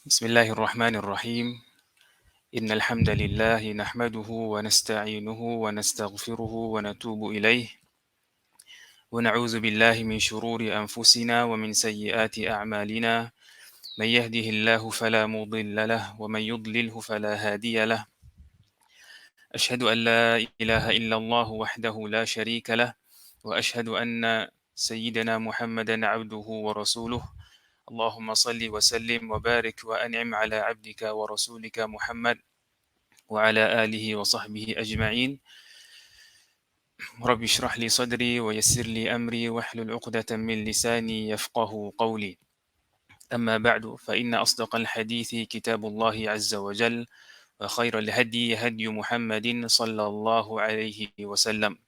بسم الله الرحمن الرحيم. إن الحمد لله نحمده ونستعينه ونستغفره ونتوب إليه ونعوذ بالله من شرور أنفسنا ومن سيئات أعمالنا. من يهده الله فلا مضل له ومن يضلله فلا هادي له. أشهد أن لا إله إلا الله وحده لا شريك له وأشهد أن سيدنا محمدا عبده ورسوله. اللهم صل وسلم وبارك وأنعم على عبدك ورسولك محمد وعلى آله وصحبه أجمعين. رب اشرح لي صدري ويسر لي أمري واحلل عقدة من لساني يفقه قولي. أما بعد فإن أصدق الحديث كتاب الله عز وجل وخير الهدي هدي محمد صلى الله عليه وسلم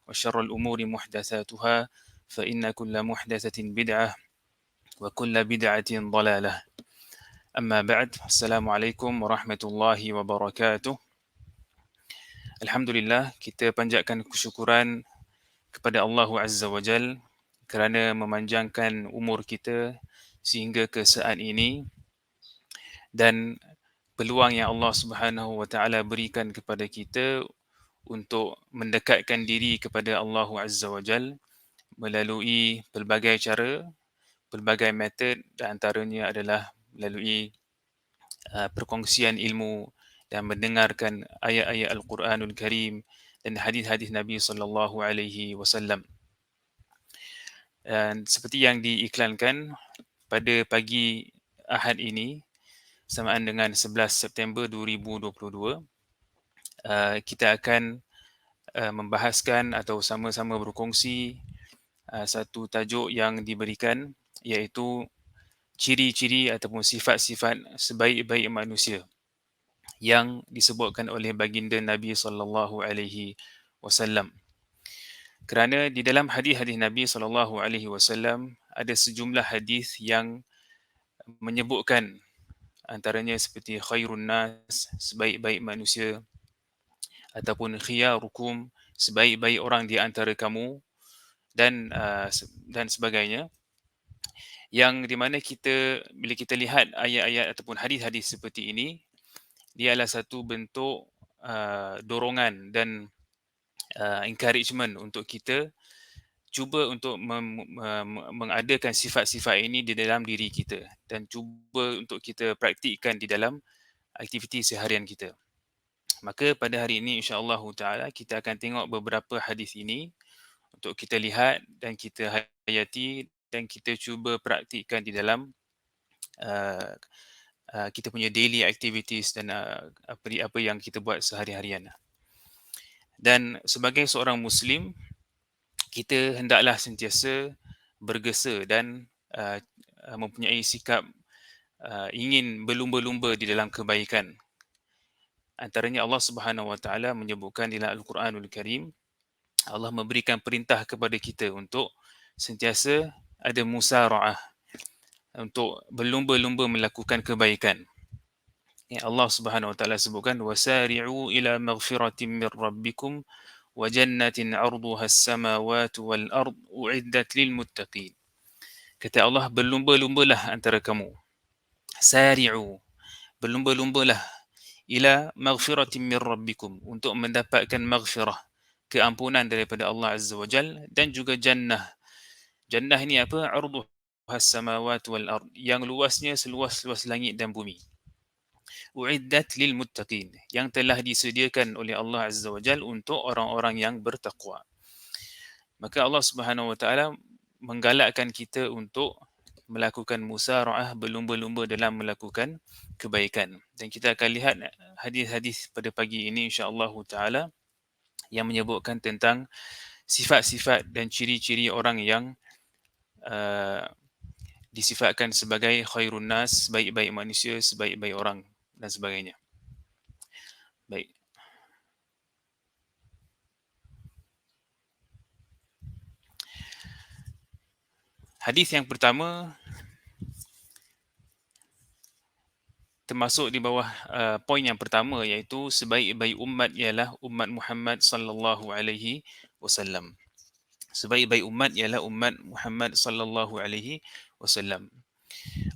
وشر الأمور محدثاتها فإن كل محدثة بدعة وكل بدعة ضلالة. أما بعد السلام عليكم ورحمة الله وبركاته. Alhamdulillah, kita panjatkan kesyukuran kepada Allah Azza wa Jal kerana memanjangkan umur kita sehingga ke saat ini, dan peluang yang Allah Subhanahu wa taala berikan kepada kita untuk mendekatkan diri kepada Allah Azza wa Jal melalui pelbagai cara, pelbagai metod, dan antaranya adalah melalui perkongsian ilmu dan mendengarkan ayat-ayat Al-Quranul Karim dan hadis-hadis Nabi sallallahu alaihi wasallam. Dan seperti yang diiklankan, pada pagi Ahad ini samaan dengan 11 September 2022, kita akan membahaskan atau sama-sama berkongsi satu tajuk yang diberikan, iaitu ciri-ciri ataupun sifat-sifat sebaik-baik manusia yang disebutkan oleh baginda Nabi sallallahu alaihi wasallam. Kerana di dalam hadis-hadis Nabi sallallahu alaihi wasallam ada sejumlah hadis yang menyebutkan antaranya seperti khairun nas, sebaik-baik manusia, ataupun khiyarukum, sebaik-baik orang di antara kamu, dan sebagainya, yang di mana kita bila kita lihat ayat-ayat ataupun hadis-hadis seperti ini, dia adalah satu bentuk dorongan dan encouragement untuk kita cuba untuk mengadakan sifat-sifat ini di dalam diri kita dan cuba untuk kita praktikkan di dalam aktiviti seharian kita. Maka pada hari ini insya-Allah taala kita akan tengok beberapa hadis ini untuk kita lihat dan kita hayati dan kita cuba praktikkan di dalam kita punya daily activities dan apa yang kita buat sehari-harian. Dan sebagai seorang Muslim, kita hendaklah sentiasa bergesa dan mempunyai sikap ingin berlumba-lumba di dalam kebaikan. Antaranya Allah Subhanahu wa taala menyebutkan dalam Al-Quranul Karim, Allah memberikan perintah kepada kita untuk sentiasa ada musara'ah, untuk berlumba-lumba melakukan kebaikan. Ya, Allah Subhanahu wa taala sebutkan wasari'u ila maghfiratin min rabbikum wa jannatin 'arduha as-samawati wal ard u'iddat lil muttaqin. Kata Allah, berlumba-lumbalah antara kamu. Sari'u, berlumba-lumbalah ila maghfiratin min rabbikum, untuk mendapatkan maghfirah, keampunan daripada Allah Azza wa Jal, dan juga jannah. Jannah ini apa? 'Arduha as-samawati wal ard, yang luasnya seluas-luas langit dan bumi. U'iddat lil muttaqin, yang telah disediakan oleh Allah Azza wa Jal untuk orang-orang yang bertakwa. Maka Allah Subhanahu wa taala menggalakkan kita untuk melakukan musara'ah, berlumba-lumba dalam melakukan kebaikan. Dan kita akan lihat hadis-hadis pada pagi ini insya-Allah taala yang menyebutkan tentang sifat-sifat dan ciri-ciri orang yang disifatkan sebagai khairun nas, sebaik-baik manusia, sebaik-baik orang dan sebagainya. Baik. Hadis yang pertama termasuk di bawah poin yang pertama, iaitu sebaik-baik umat ialah umat Muhammad sallallahu alaihi wasallam. Sebaik-baik umat ialah umat Muhammad sallallahu alaihi wasallam.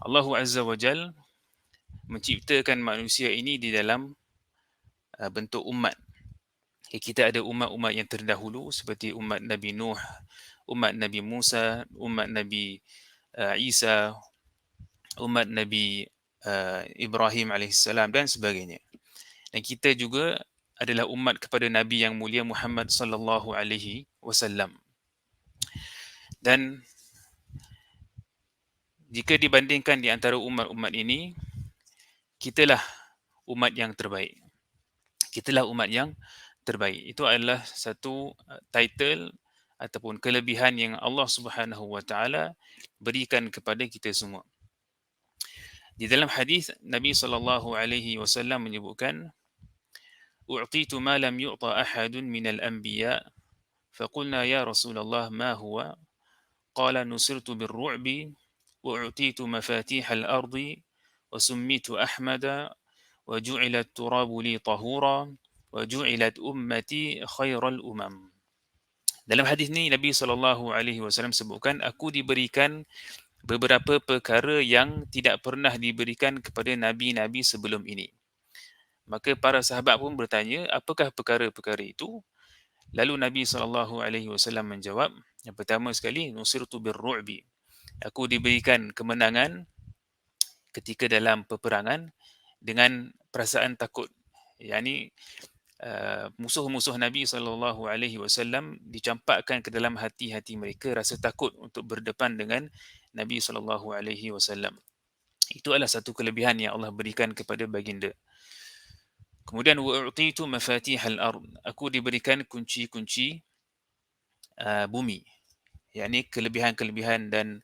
Allah Azza wa Jal menciptakan manusia ini di dalam bentuk umat. Kita ada umat-umat yang terdahulu seperti umat Nabi Nuh, umat Nabi Musa, umat Nabi Isa, umat Nabi Ibrahim alaihissalam dan sebagainya. Dan kita juga adalah umat kepada Nabi yang mulia Muhammad sallallahu alaihi wasallam. Dan jika dibandingkan di antara umat-umat ini, kitalah umat yang terbaik. Kitalah umat yang terbaik. Itu adalah satu title ataupun kelebihan yang Allah Subhanahu wa taala berikan kepada kita semua. Di dalam hadis Nabi sallallahu alaihi wasallam menyebutkan, "U'titu ma lam yu'ta ahadun minal anbiya." فقلنا يا رسول الله ما هو؟ قال نصرت بالرعب وأعطيت مفاتيح الأرض وسميت أحمد وجعل التراب لي طهورا وجعلت أمتي خير الأمم. Dalam hadis ini Nabi SAW sebutkan, aku diberikan beberapa perkara yang tidak pernah diberikan kepada nabi-nabi sebelum ini. Maka para sahabat pun bertanya, apakah perkara-perkara itu? Lalu Nabi SAW menjawab, yang pertama sekali, nusirtu birru'bi. Aku diberikan kemenangan ketika dalam peperangan dengan perasaan takut. Yani musuh-musuh Nabi SAW dicampakkan ke dalam hati-hati mereka rasa takut untuk berdepan dengan Nabi SAW. Itu adalah satu kelebihan yang Allah berikan kepada baginda. Kemudian wa'utitu mafatihal ard. Aku diberikan kunci-kunci bumi. Yakni kelebihan-kelebihan dan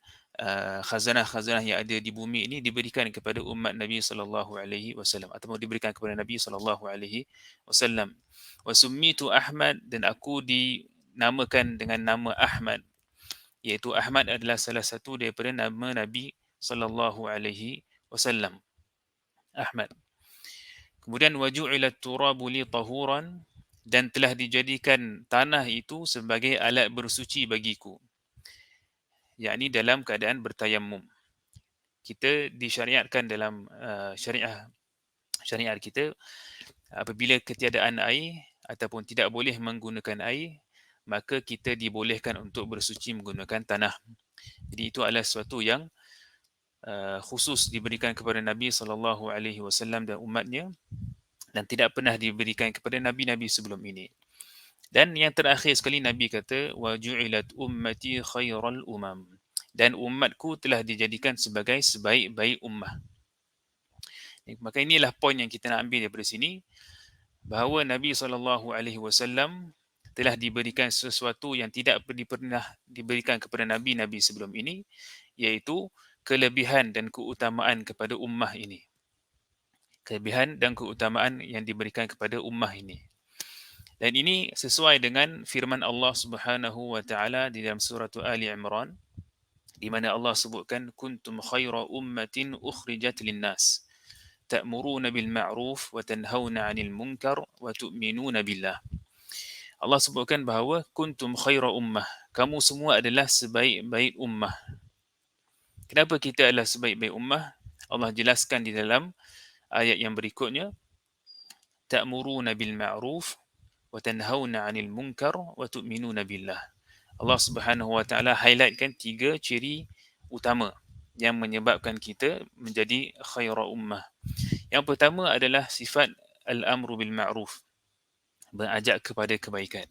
khazanah-khazanah yang ada di bumi ini diberikan kepada umat Nabi sallallahu alaihi wasallam atau diberikan kepada Nabi sallallahu alaihi wasallam. Wa summitu Ahmad, dan aku dinamakan dengan nama Ahmad, iaitu Ahmad adalah salah satu daripada nama Nabi sallallahu alaihi wasallam. Ahmad. Kemudian waju'ilat turabu li tahuran, dan telah dijadikan tanah itu sebagai alat bersuci bagiku. Yakni dalam keadaan bertayamum. Kita disyariatkan dalam syariat kita, apabila ketiadaan air ataupun tidak boleh menggunakan air, maka kita dibolehkan untuk bersuci menggunakan tanah. Jadi itu adalah sesuatu yang khusus diberikan kepada Nabi SAW dan umatnya, dan tidak pernah diberikan kepada nabi-nabi sebelum ini. Dan yang terakhir sekali Nabi kata, wa ju'ilat ummati khairal umam, dan umatku telah dijadikan sebagai sebaik-baik ummah. Maka inilah poin yang kita nak ambil daripada sini, bahawa Nabi SAW telah diberikan sesuatu yang tidak pernah diberikan kepada nabi-nabi sebelum ini, iaitu kelebihan dan keutamaan kepada ummah ini. Kelebihan dan keutamaan yang diberikan kepada ummah ini. Dan ini sesuai dengan firman Allah Subhanahu wa taala di dalam surah Ali Imran, di mana Allah sebutkan, kuntum khaira ummatin ukhrijat linnas ta'muruna bil ma'ruf wa tanhauna 'anil munkar wa tu'minuna billah. Allah sebutkan bahawa kuntum khaira ummah, kamu semua adalah sebaik-baik ummah. Kenapa kita adalah sebaik-baik ummah? Allah jelaskan di dalam ayat yang berikutnya, ta'muruna bil ma'ruf wa tanhauna 'anil munkar wa tu'minuna billah. Allah Subhanahu wa taala highlightkan 3 ciri utama yang menyebabkan kita menjadi khaira ummah. Yang pertama adalah sifat al-amru bil ma'ruf, mengajak kepada kebaikan.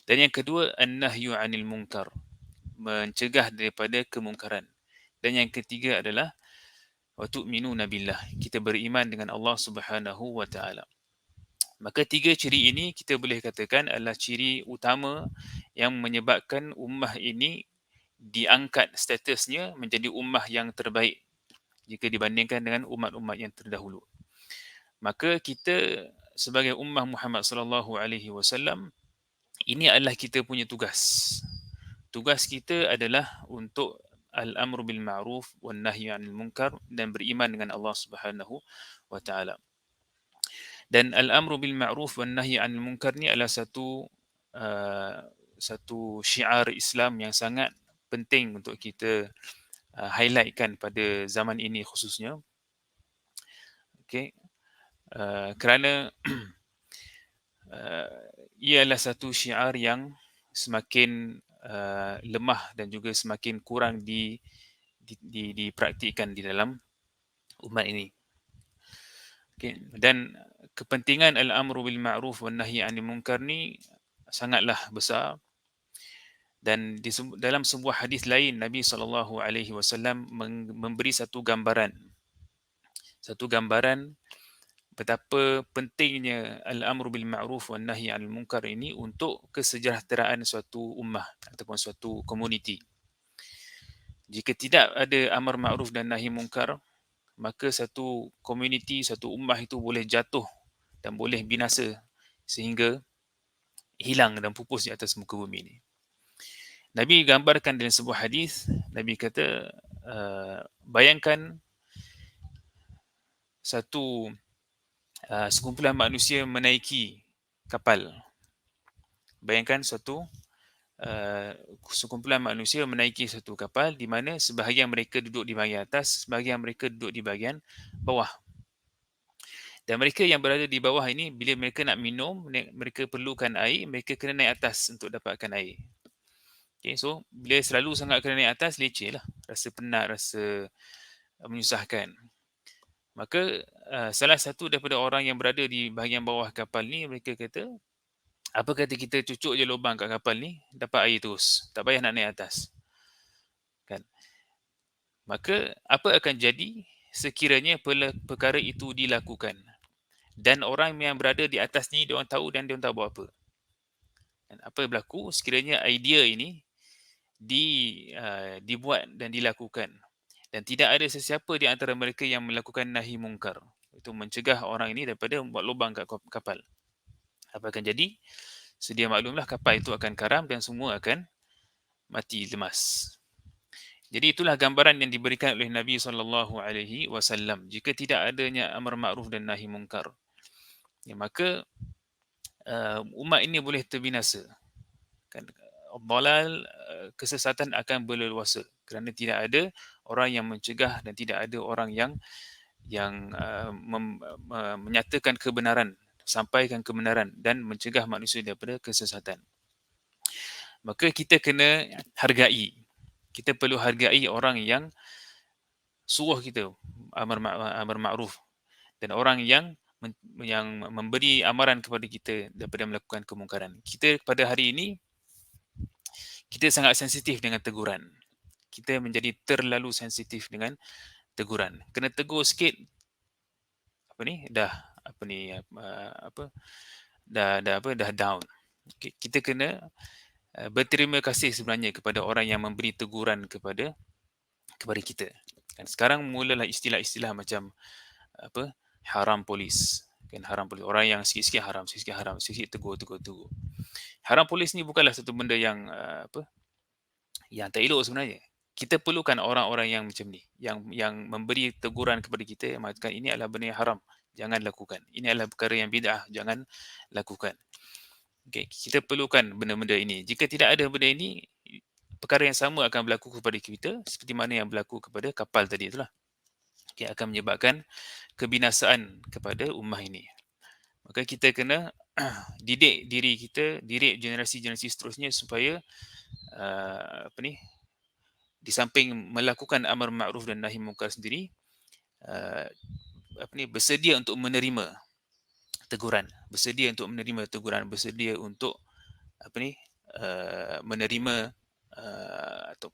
Dan yang kedua, an-nahyu 'anil munkar, mencegah daripada kemungkaran. Dan yang ketiga adalah wa tu'minuna billah, kita beriman dengan Allah Subhanahu wa taala. Maka 3 ciri ini kita boleh katakan adalah ciri utama yang menyebabkan ummah ini diangkat statusnya menjadi ummah yang terbaik jika dibandingkan dengan umat-umat yang terdahulu. Maka kita sebagai ummah Muhammad sallallahu alaihi wasallam, ini adalah kita punya tugas. Tugas kita adalah untuk al-amru bil ma'ruf wan nahyi 'anil munkar, dan beriman dengan Allah Subhanahu wa taala. Dan al-amru bil ma'ruf wan nahyi 'anil munkar ni adalah satu syiar Islam yang sangat penting untuk kita highlightkan pada zaman ini khususnya. Okey, kerana uh, ia adalah satu syiar yang semakin lemah dan juga semakin kurang dipraktikkan di dalam umat ini. Okay. Dan kepentingan al-amru bil ma'ruf wan nahyi 'anil munkar ni sangatlah besar, dan dalam sebuah hadis lain Nabi SAW memberi satu gambaran betapa pentingnya al-amru bil ma'ruf wan nahyi 'anil munkar ini untuk kesejahteraan suatu ummah ataupun suatu komuniti. Jika tidak ada amar ma'ruf dan nahi munkar, maka satu komuniti, satu ummah itu boleh jatuh dan boleh binasa sehingga hilang dan pupus di atas muka bumi ini. Nabi gambarkan dalam sebuah hadis, Nabi kata, bayangkan satu sekumpulan manusia menaiki kapal. Bayangkan sekumpulan manusia menaiki satu kapal di mana sebahagian mereka duduk di bahagian atas, sebahagian mereka duduk di bahagian bawah. Dan mereka yang berada di bawah ini, bila mereka nak minum, mereka perlukan air, mereka kena naik atas untuk dapatkan air. Okay, so bila selalu sangat kena naik atas, leceh lah. Rasa penat, rasa menyusahkan. Maka salah satu daripada orang yang berada di bahagian bawah kapal ni, mereka kata, apa kata kita cucuk je lubang kat kapal ni, dapat air terus. Tak payah nak naik atas. Kan? Maka apa akan jadi sekiranya perkara itu dilakukan? Dan orang yang berada di atas ni, diorang tahu dan diorang tak buat apa. Dan apa yang berlaku sekiranya idea ini dibuat dan dilakukan, dan tidak ada sesiapa di antara mereka yang melakukan nahi mungkar, itu mencegah orang ini daripada buat lubang kat kapal. Apa akan jadi? Sedia maklumlah, kapal itu akan karam dan semua akan mati lemas. Jadi itulah gambaran yang diberikan oleh Nabi SAW. Jika tidak adanya amar ma'ruf dan nahi mungkar, ya, maka umat ini boleh terbinasa. Kan, dalal, kesesatan akan berleluasa kerana tidak ada orang yang mencegah dan tidak ada orang yang menyatakan kebenaran, sampaikan kebenaran dan mencegah manusia daripada kesesatan. Maka kita kena hargai. Kita perlu hargai orang yang suruh kita amar ma'ruf dan orang yang memberi amaran kepada kita daripada melakukan kemungkaran. Kita pada hari ini, kita sangat sensitif dengan teguran. Kita menjadi terlalu sensitif dengan teguran. Kena tegur sikit, dah down. Okay, kita kena berterima kasih sebenarnya kepada orang yang memberi teguran kepada kita. Kan sekarang mulalah istilah-istilah macam haram polis. Kan, haram polis, orang yang sikit-sikit haram, sikit-sikit tegur. Haram polis ni bukanlah satu benda yang yang tak elok sebenarnya. Kita perlukan orang-orang yang macam ni, yang memberi teguran kepada kita, yang mengatakan ini adalah benda yang haram, jangan lakukan. Ini adalah perkara yang bid'ah, jangan lakukan. Okay, kita perlukan benda-benda ini. Jika tidak ada benda ini, perkara yang sama akan berlaku kepada kita seperti mana yang berlaku kepada kapal tadi itulah. Okay, akan menyebabkan kebinasaan kepada ummah ini. Maka kita kena didik diri kita, didik generasi-generasi seterusnya supaya di samping melakukan amar ma'ruf dan nahi munkar sendiri, bersedia untuk menerima teguran, bersedia untuk menerima atau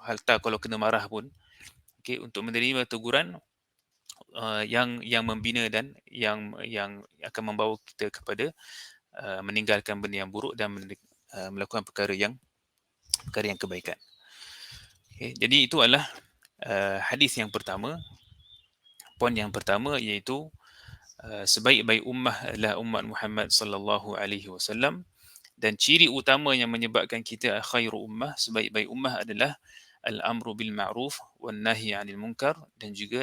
harta kalau kena marah pun, okay, untuk menerima teguran yang membina dan yang akan membawa kita kepada meninggalkan benda yang buruk dan melakukan perkara yang kebaikan. Okay, jadi itu adalah hadis yang pertama. Poin yang pertama iaitu sebaik-baik ummah adalah umat Muhammad sallallahu alaihi wasallam, dan ciri utama yang menyebabkan kita khairu ummah, sebaik-baik ummah adalah al-amru bil ma'ruf wan nahi 'anil munkar, dan juga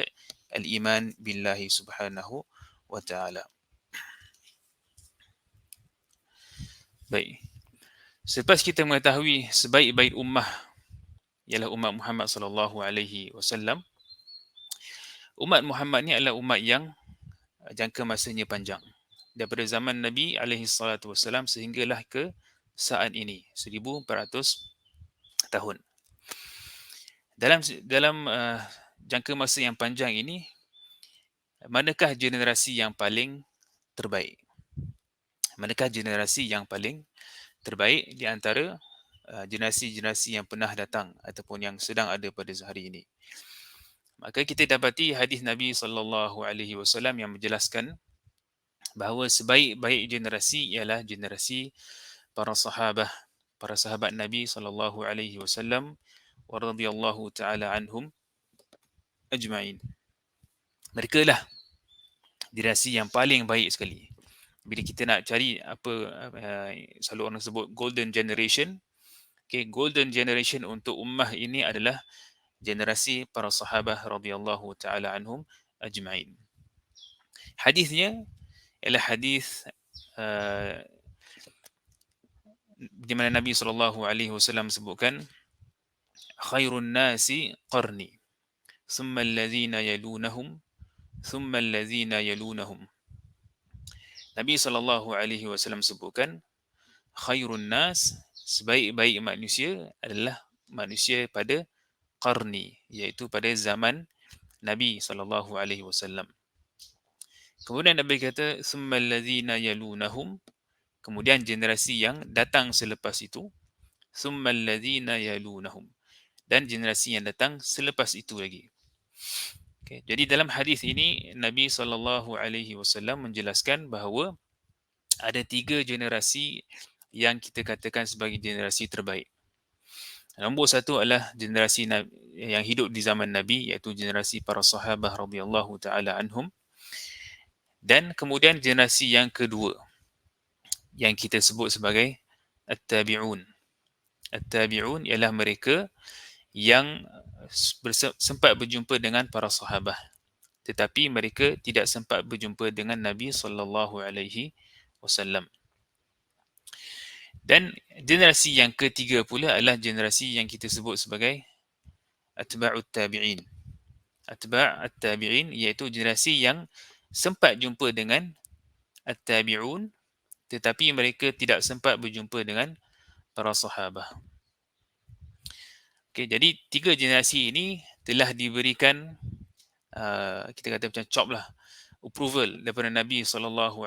al-iman billahi subhanahu wa ta'ala. Baik. Selepas kita mengetahui sebaik-baik ummah ialah umat Muhammad sallallahu alaihi wasallam, umat Muhammad ni adalah umat yang jangka masanya panjang. Daripada zaman Nabi SAW sehinggalah ke saat ini, 1400 tahun. Dalam jangka masa yang panjang ini, manakah generasi yang paling terbaik? Manakah generasi yang paling terbaik di antara generasi-generasi yang pernah datang ataupun yang sedang ada pada hari ini? Maka kita dapati hadis Nabi SAW yang menjelaskan bahawa sebaik-baik generasi ialah generasi para sahabat Nabi SAW wa radhiyallahu taala anhum ajma'in. Mereka lah generasi yang paling baik sekali. Bila kita nak cari apa selalu orang sebut golden generation, okay, golden generation untuk ummah ini adalah generasi para sahabat radhiyallahu taala anhum ajma'in. Hadisnya ialah hadis di mana Nabi SAW sebutkan khairun nasi qarni thumma alladhina yalunahum thumma alladhina yalunahum. Nabi SAW sebutkan khairun nas, sebaik-baik manusia adalah manusia pada qarni, iaitu pada zaman Nabi SAW. Kemudian Nabi kata thumma alladhina yalunahum, kemudian generasi yang datang selepas itu, thumma alladhina yalunahum, dan generasi yang datang selepas itu lagi. Okay. Jadi dalam hadis ini Nabi SAW menjelaskan bahawa ada 3 generasi yang kita katakan sebagai generasi terbaik. Nombor 1 adalah generasi yang hidup di zaman Nabi, iaitu generasi para sahabat radhiyallahu taala anhum. Dan kemudian generasi yang kedua yang kita sebut sebagai at-tabi'un. At-tabi'un ialah mereka yang sempat berjumpa dengan para sahabat, tetapi mereka tidak sempat berjumpa dengan Nabi SAW. Dan generasi yang ketiga pula adalah generasi yang kita sebut sebagai atba'ut tabi'in. Atba' at-tabi'in iaitu generasi yang sempat jumpa dengan at-tabi'un, tetapi mereka tidak sempat berjumpa dengan para sahabat. Okay, jadi 3 generasi ini telah diberikan kita kata macam chop lah, approval daripada Nabi SAW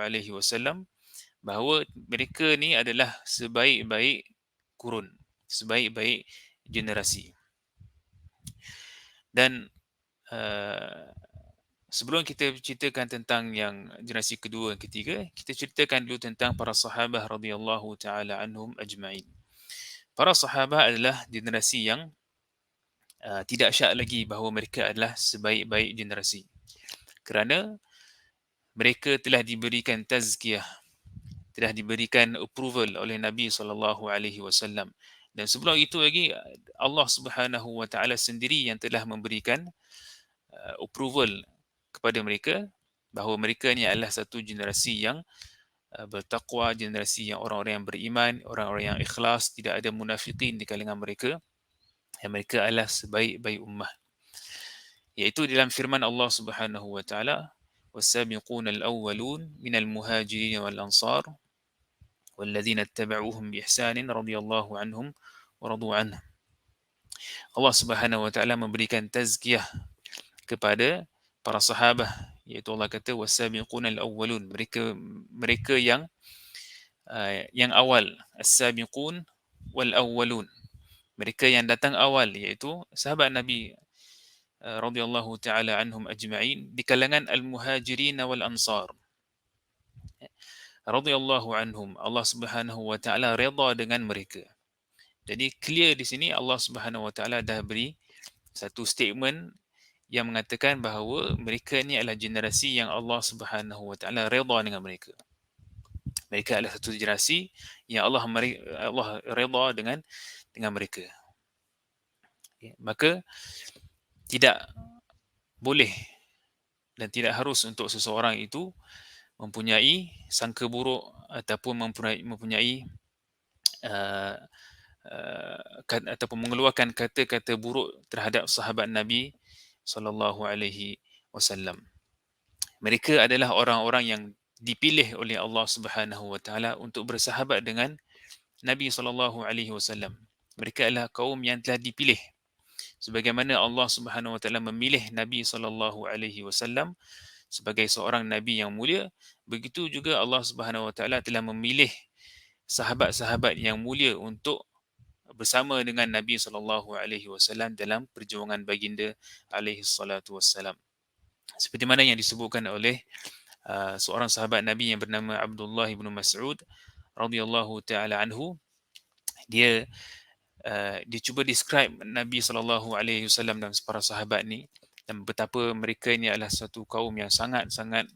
bahawa mereka ni adalah sebaik-baik kurun, sebaik-baik generasi. Dan sebelum kita ceritakan tentang yang generasi kedua dan ketiga, kita ceritakan dulu tentang para sahabat radhiyallahu taala anhum ajma'in. Para sahabat adalah generasi yang tidak syak lagi bahawa mereka adalah sebaik-baik generasi, kerana mereka telah diberikan tazkiyah, telah diberikan approval oleh Nabi SAW. Dan sebelum itu lagi Allah Subhanahu Wa Taala sendiri yang telah memberikan approval kepada mereka bahawa mereka ni adalah satu generasi yang bertakwa, generasi yang orang-orang yang beriman, orang-orang yang ikhlas, tidak ada munafiqin di kalangan mereka, yang mereka adalah sebaik-baik ummah. Iaitu dalam firman Allah Subhanahu wa taala, was-sabiquna al-awwalun minal muhajirin wal ansar walladzina ittaba'uuhum bi ihsanin radhiyallahu anhum wa radu anhu. Allah Subhanahu wa taala memberikan tazkiyah kepada para sahabat, iaitu Allah kata was-sabiquna al-awwalun, mereka yang awal, as-sabiqun wal awwalun, mereka yang datang awal, iaitu sahabat Nabi radhiyallahu taala anhum ajma'in di kalangan al-muhajirin wal ansar. Radhiyallahu anhum, Allah Subhanahu wa taala redha dengan mereka. Jadi clear di sini Allah Subhanahu wa taala dah beri satu statement yang mengatakan bahawa mereka ni adalah generasi yang Allah Subhanahu wa taala redha dengan mereka. Mereka adalah satu generasi yang Allah redha dengan mereka. Okay. Maka tidak boleh dan tidak harus untuk seseorang itu mempunyai sangka buruk ataupun mempunyai ataupun mengeluarkan kata-kata buruk terhadap sahabat Nabi sallallahu alaihi wasallam. Mereka adalah orang-orang yang dipilih oleh Allah Subhanahu Wa Taala untuk bersahabat dengan Nabi sallallahu alaihi wasallam. Mereka adalah kaum yang telah dipilih. Sebagaimana Allah Subhanahu Wa Taala memilih Nabi sallallahu alaihi wasallam sebagai seorang nabi yang mulia, begitu juga Allah Subhanahu Wa Taala telah memilih sahabat-sahabat yang mulia untuk bersama dengan Nabi sallallahu alaihi wasallam dalam perjuangan baginda alaihi salatu wassalam. Seperti mana yang disebutkan oleh seorang sahabat Nabi yang bernama Abdullah bin Mas'ud radhiyallahu taala anhu. Dia dia cuba describe Nabi sallallahu alaihi wasallam dan para sahabat ni, dan betapa mereka ini adalah satu kaum yang sangat-sangat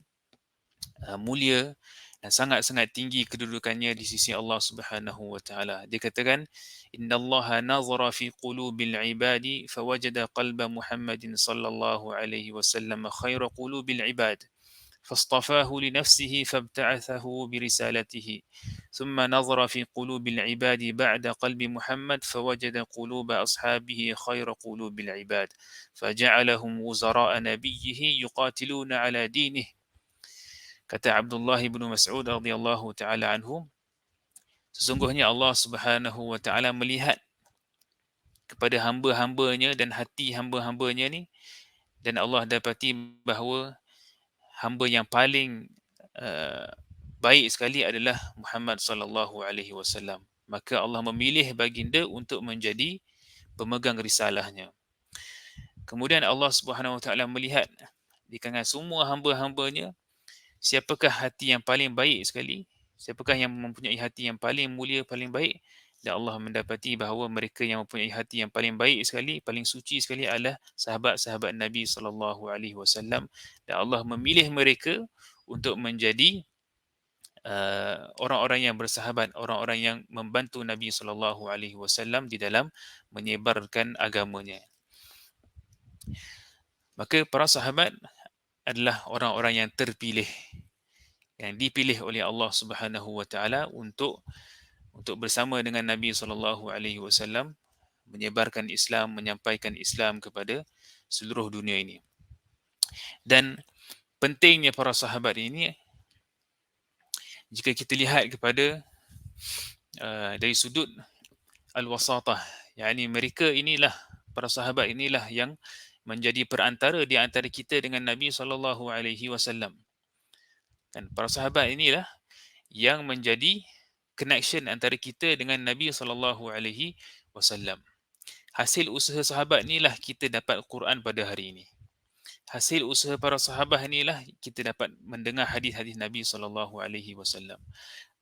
mulia dan sangat-sangat tinggi kedudukannya di sisi Allah Subhanahu wa taala. Dia katakan, innallaha nazara fi qulubil ibadi fawajada qalba Muhammadin sallallahu alaihi wasallam khaira qulubil ibad. فاصطفاه لنفسه فابتعثه برسالته ثم نظر في قلوب العباد بعد قلب محمد فوجد قلوب أصحابه خير قلوب العباد فجعلهم وزراء نبيه يقاتلون على دينه. Kata Abdullah bin Mas'ud radhiyallahu taala anhu, sesungguhnya Allah Subhanahu wa taala melihat kepada hamba-hambanya dan hati hamba-hambanya ni, dan Allah dapati bahawa hamba yang paling uh, baik sekali adalah Muhammad sallallahu alaihi wasallam. Maka Allah memilih baginda untuk menjadi pemegang risalahnya. Kemudian Allah Subhanahu wa taala melihat di kalangan semua hamba-hambanya, siapakah hati yang paling baik sekali, siapakah yang mempunyai hati yang paling mulia, paling baik, dan Allah mendapati bahawa mereka yang mempunyai hati yang paling baik sekali, paling suci sekali adalah sahabat-sahabat Nabi sallallahu alaihi wasallam, dan Allah memilih mereka untuk menjadi orang-orang yang bersahabat, orang-orang yang membantu Nabi sallallahu alaihi wasallam di dalam menyebarkan agamanya. Maka para sahabat adalah orang-orang yang terpilih, yang dipilih oleh Allah Subhanahu wa taala untuk bersama dengan Nabi sallallahu alaihi wasallam menyebarkan Islam, menyampaikan Islam kepada seluruh dunia ini. Dan pentingnya para sahabat ini, jika kita lihat kepada dari sudut al-wasatah, yakni mereka inilah, para sahabat inilah yang menjadi perantara di antara kita dengan Nabi sallallahu alaihi wasallam. Dan para sahabat inilah yang menjadi connection antara kita dengan Nabi sallallahu alaihi wasallam. Hasil usaha sahabat inilah kita dapat Quran pada hari ini. Hasil usaha para sahabat inilah kita dapat mendengar hadis-hadis Nabi sallallahu alaihi wasallam.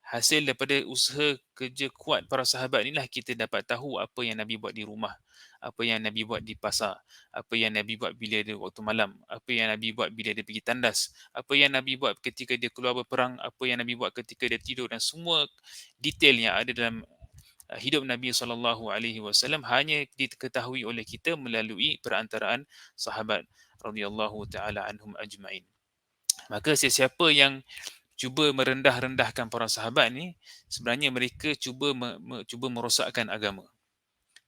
Hasil daripada usaha kerja kuat para sahabat inilah kita dapat tahu apa yang Nabi buat di rumah, apa yang Nabi buat di pasar, apa yang Nabi buat bila dia waktu malam, apa yang Nabi buat bila dia pergi tandas, apa yang Nabi buat ketika dia keluar berperang, apa yang Nabi buat ketika dia tidur, dan semua detail yang ada dalam hidup Nabi sallallahu alaihi wasallam hanya diketahui oleh kita melalui perantaraan sahabat radhiyallahu taala anhum ajmain. Maka sesiapa yang cuba merendah-rendahkan para sahabat ni, sebenarnya mereka cuba merosakkan agama.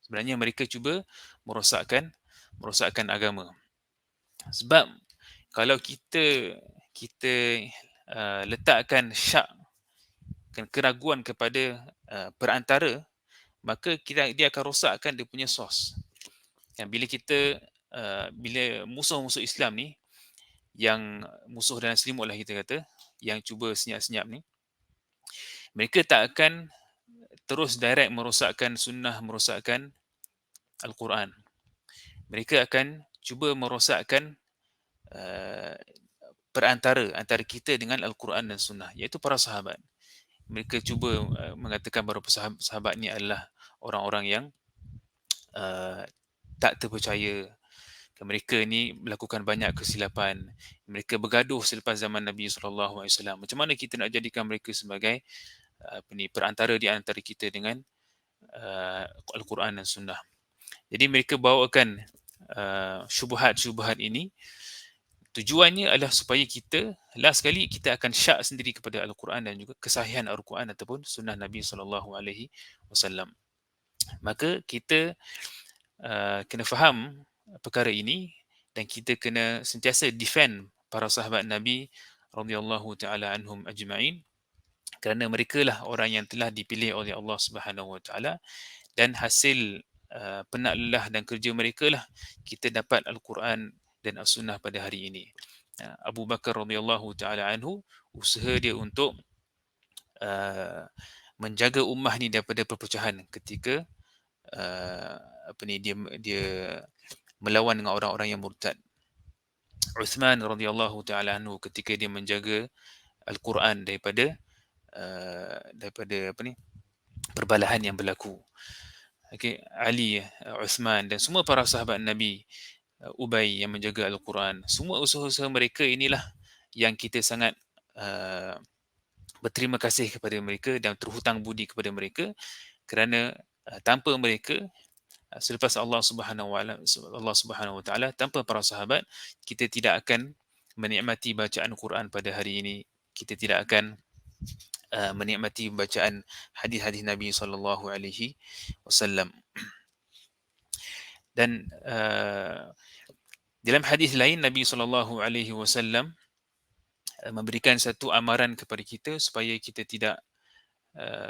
Sebenarnya mereka cuba merosakkan agama. Sebab kalau kita letakkan syak, keraguan kepada perantara, maka dia akan rosakkan dia punya sos. Dan bila musuh-musuh Islam ni, yang musuh dalam selimut lah kita kata, yang cuba senyap-senyap ni, mereka tak akan terus direct merosakkan sunnah, merosakkan Al-Quran. Mereka akan cuba merosakkan perantara antara kita dengan Al-Quran dan sunnah, iaitu para sahabat. Mereka cuba mengatakan bahawa sahabat ni adalah orang-orang yang tak terpercaya. Mereka ni melakukan banyak kesilapan. Mereka bergaduh selepas zaman Nabi sallallahu alaihi wasallam. Macam mana kita nak jadikan mereka sebagai perantara di antara kita dengan Al-Quran dan Sunnah? Jadi mereka bawakan syubhat-syubhat ini. Tujuannya adalah supaya kita, last sekali, kita akan syak sendiri kepada Al-Quran dan juga kesahihan Al-Quran ataupun Sunnah Nabi sallallahu alaihi wasallam. Maka kita kena faham perkara ini, dan kita kena sentiasa defend para sahabat Nabi radhiyallahu taala anhum ajma'in, kerana merekalah orang yang telah dipilih oleh Allah Subhanahu wa taala, dan hasil penat lelah dan kerja mereka lah kita dapat Al-Quran dan As-Sunnah pada hari ini. Abu Bakar radhiyallahu taala anhu, usaha dia untuk uh, menjaga ummah ni daripada perpecahan ketika uh, apa ni dia melawan dengan orang-orang yang murtad. Uthman radhiyallahu taala anhu, ketika dia menjaga Al-Quran daripada apa ni perbalahan yang berlaku. Okey, Ali, Uthman dan semua para sahabat Nabi, Ubay yang menjaga Al-Quran, semua usaha-usaha mereka inilah yang kita sangat berterima kasih kepada mereka dan terhutang budi kepada mereka, kerana tanpa mereka, selepas Allah Subhanahu wa taala, tanpa para sahabat, kita tidak akan menikmati bacaan Quran pada hari ini. Kita tidak akan menikmati bacaan hadis-hadis Nabi sallallahu alaihi wasallam. Dan dalam hadis lain Nabi sallallahu alaihi wasallam memberikan satu amaran kepada kita supaya kita tidak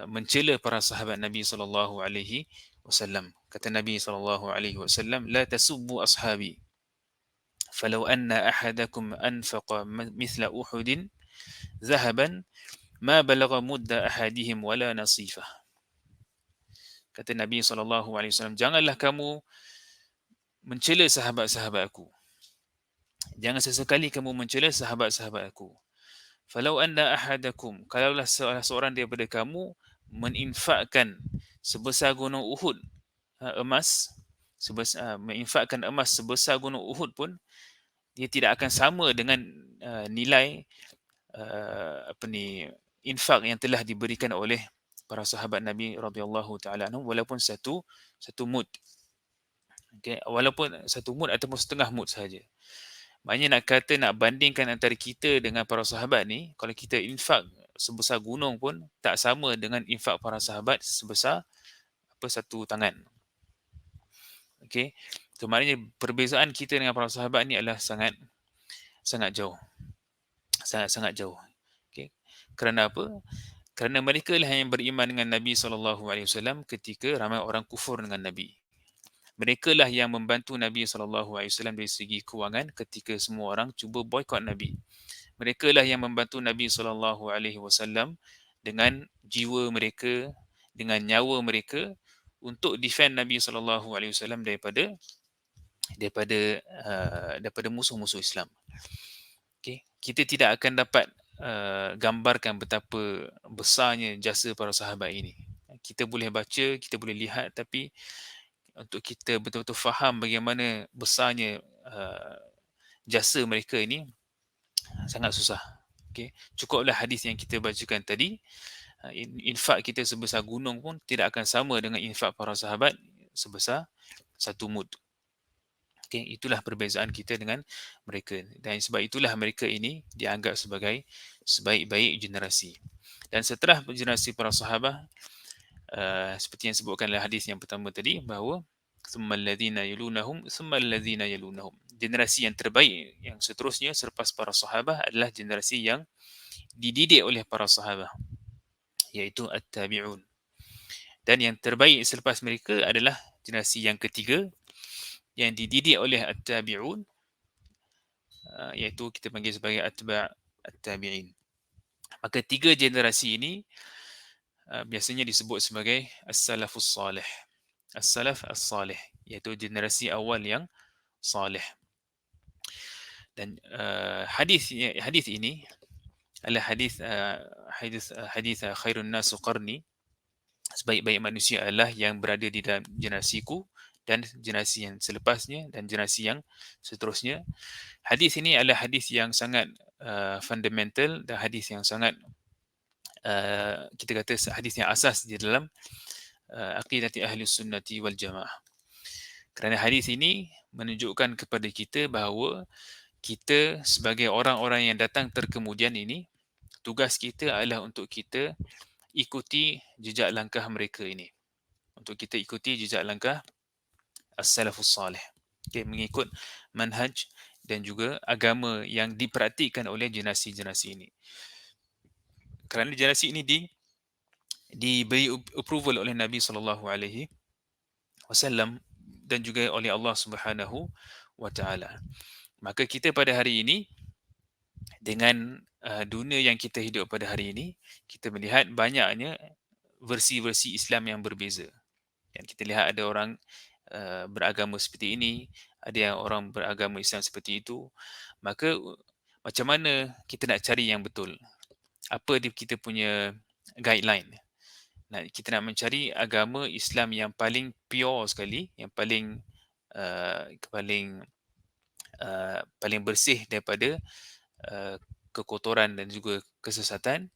mencela para sahabat Nabi sallallahu alaihi wasallam. Kata Nabi sallallahu alaihi wasallam, la tasubbu ashabi falau anna ahadakum anfaqa mithla uhudin zahaban ma balagha mudda ahadihim wala nasifah. Kata Nabi SAW, janganlah kamu mencela sahabat-sahabat aku. Jangan sesekali kamu mencela sahabat-sahabat aku. Falau anna ahadakum, kalaulah salah seorang daripada kamu meninfakkan sebesar gunung Uhud emas, menginfakkan emas sebesar gunung Uhud pun, dia tidak akan sama dengan nilai infak yang telah diberikan oleh para sahabat Nabi radhiyallahu taala anhum, walaupun satu mud. Okey, walaupun satu mud ataupun setengah mud sahaja. Maknanya nak bandingkan antara kita dengan para sahabat ni, kalau kita infak sebesar gunung pun tak sama dengan infak para sahabat sebesar satu tangan. Okey. So maknanya perbezaan kita dengan para sahabat ni adalah sangat jauh. Sangat jauh. Okey. Kerana apa? Kerana mereka lah yang beriman dengan Nabi SAW ketika ramai orang kufur dengan Nabi. Mereka lah yang membantu Nabi SAW dari segi kewangan ketika semua orang cuba boikot Nabi. Mereka lah yang membantu Nabi SAW dengan jiwa mereka, dengan nyawa mereka untuk defend Nabi SAW daripada musuh-musuh Islam. Okay. Kita tidak akan dapat gambarkan betapa besarnya jasa para sahabat ini. Kita boleh baca, kita boleh lihat, tapi untuk kita betul-betul faham bagaimana besarnya jasa mereka ini sangat susah. Okay. Cukuplah hadis yang kita bacakan tadi. Infak kita sebesar gunung pun tidak akan sama dengan infak para sahabat sebesar satu mud. Okay, itulah perbezaan kita dengan mereka. Dan sebab itulah mereka ini dianggap sebagai sebaik-baik generasi. Dan setelah generasi para sahabat, seperti yang sebutkan dalam hadis yang pertama tadi, bahawa thumma alladhina yalunahum thumma alladhina yalunahum. Generasi yang terbaik yang seterusnya selepas para sahabat adalah generasi yang dididik oleh para sahabat, iaitu at-tabi'un. Dan yang terbaik selepas mereka adalah generasi yang ketiga yang dididik oleh at-tabi'un, iaitu kita panggil sebagai atba' at-tabi'in. Maka tiga generasi ini biasanya disebut sebagai as-salafus salih. As-salaf as-salih, iaitu generasi awal yang salih. Dan hadis ini adalah hadis khairun nas qarni, sebaik-baik manusia adalah yang berada di dalam generasiku dan generasi yang selepasnya dan generasi yang seterusnya. Hadis ini adalah hadis yang sangat fundamental dan hadis yang sangat kita kata hadis yang asas di dalam aqidati ahli sunnati wal jamaah. Kerana hadis ini menunjukkan kepada kita bahawa kita sebagai orang-orang yang datang terkemudian ini, tugas kita adalah untuk kita ikuti jejak langkah mereka ini. Untuk kita ikuti jejak langkah as-salafus salih. Okay, mengikut manhaj dan juga agama yang dipraktikkan oleh generasi-generasi ini. Kerana generasi ini diberi approval oleh Nabi sallallahu alaihi wasallam dan juga oleh Allah Subhanahu wa taala. Maka kita pada hari ini dengan dunia yang kita hidup pada hari ini, kita melihat banyaknya versi-versi Islam yang berbeza. Dan kita lihat ada orang beragama seperti ini, ada yang orang beragama Islam seperti itu. Maka macam mana kita nak cari yang betul? Apa dia kita punya guideline? Kita nak mencari agama Islam yang paling pure sekali, yang paling paling paling bersih daripada kekotoran dan juga kesesatan.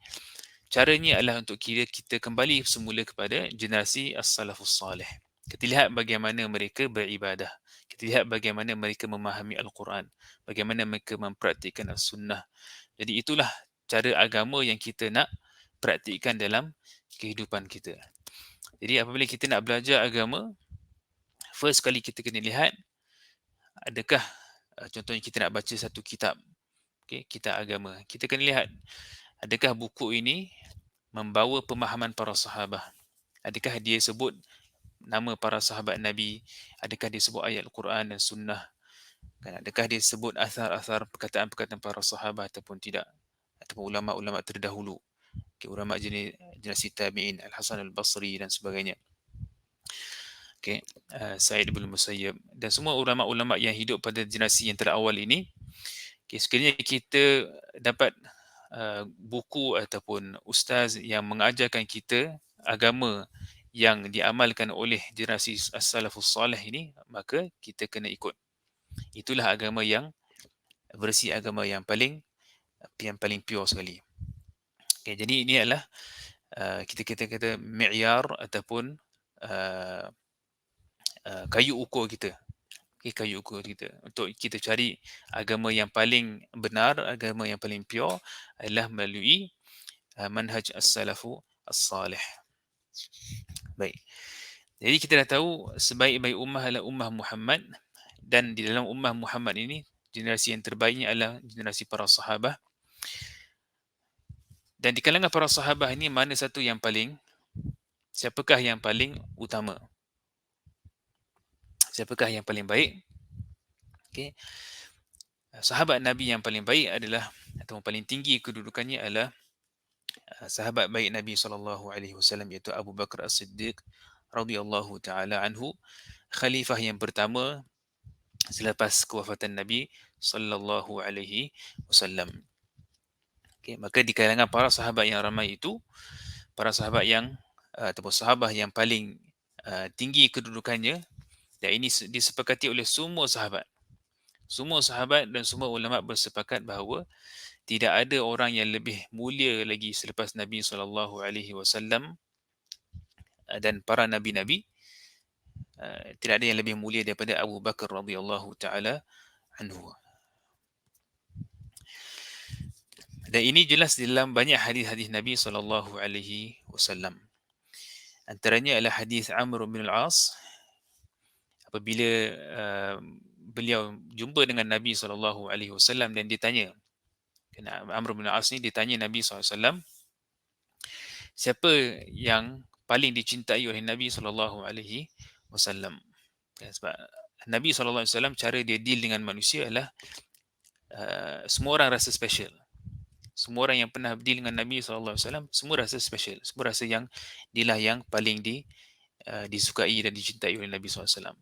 Caranya adalah untuk kita kembali semula kepada generasi as-salafus salih. Kita lihat bagaimana mereka beribadah. Kita lihat bagaimana mereka memahami Al-Quran. Bagaimana mereka mempraktikkan as-sunnah. Jadi itulah cara agama yang kita nak praktikkan dalam kehidupan kita. Jadi apabila kita nak belajar agama, first kali kita kena lihat, adakah contohnya kita nak baca satu kitab, kitab agama. Kita kena lihat, adakah buku ini membawa pemahaman para sahabat? Adakah dia sebut nama para sahabat Nabi? Adakah dia sebut ayat Al-Quran dan Sunnah? Adakah dia sebut asar-asar perkataan-perkataan para sahabat ataupun tidak? Ataupun ulama-ulama terdahulu, ulama generasi tabi'in, Al-Hasan Al-Basri dan sebagainya. Sa'id bin Musayyab dan semua ulama-ulama yang hidup pada generasi yang terawal ini. Sekiranya kita dapat buku ataupun ustaz yang mengajarkan kita agama yang diamalkan oleh generasi as-salafus salih ini, maka kita kena ikut. Itulah agama yang versi agama yang paling pure sekali. Jadi ini adalah kita kata mi'yar ataupun kayu ukur kita. Kayu ukur kita untuk kita cari agama yang paling benar, agama yang paling pure adalah melalui manhaj as-salafu as-salih. Baik. Jadi kita dah tahu sebaik-baik ummah adalah ummah Muhammad, dan di dalam ummah Muhammad ini generasi yang terbaiknya adalah generasi para sahabat. Dan di kalangan para sahabat ini mana satu yang paling, siapakah yang paling utama? Siapakah yang paling baik? Sahabat Nabi yang paling baik adalah, atau paling tinggi kedudukannya adalah sahabat baik Nabi SAW, iaitu Abu Bakar As-Siddiq radhiyallahu taala anhu, khalifah yang pertama selepas kewafatan Nabi SAW. Maka di kalangan para sahabat yang ramai itu, para sahabat yang ataupun sahabat yang paling tinggi kedudukannya, dan ini disepakati oleh semua sahabat. Semua sahabat dan semua ulama bersepakat bahawa tidak ada orang yang lebih mulia lagi selepas Nabi SAW dan para nabi-nabi. Tidak ada yang lebih mulia daripada Abu Bakar radhiyallahu taala anhu. Dan ini jelas dalam banyak hadis-hadis Nabi SAW. Antaranya adalah hadis Amr bin Al-As apabila beliau jumpa dengan Nabi SAW dan ditanya, Amr bin Al-As ni ditanya Nabi SAW, siapa yang paling dicintai oleh Nabi SAW? Sebab Nabi SAW cara dia deal dengan manusia adalah semua orang rasa special. Semua orang yang pernah deal dengan Nabi SAW, semua rasa special. Semua rasa yang dialah yang paling disukai dan dicintai oleh Nabi SAW.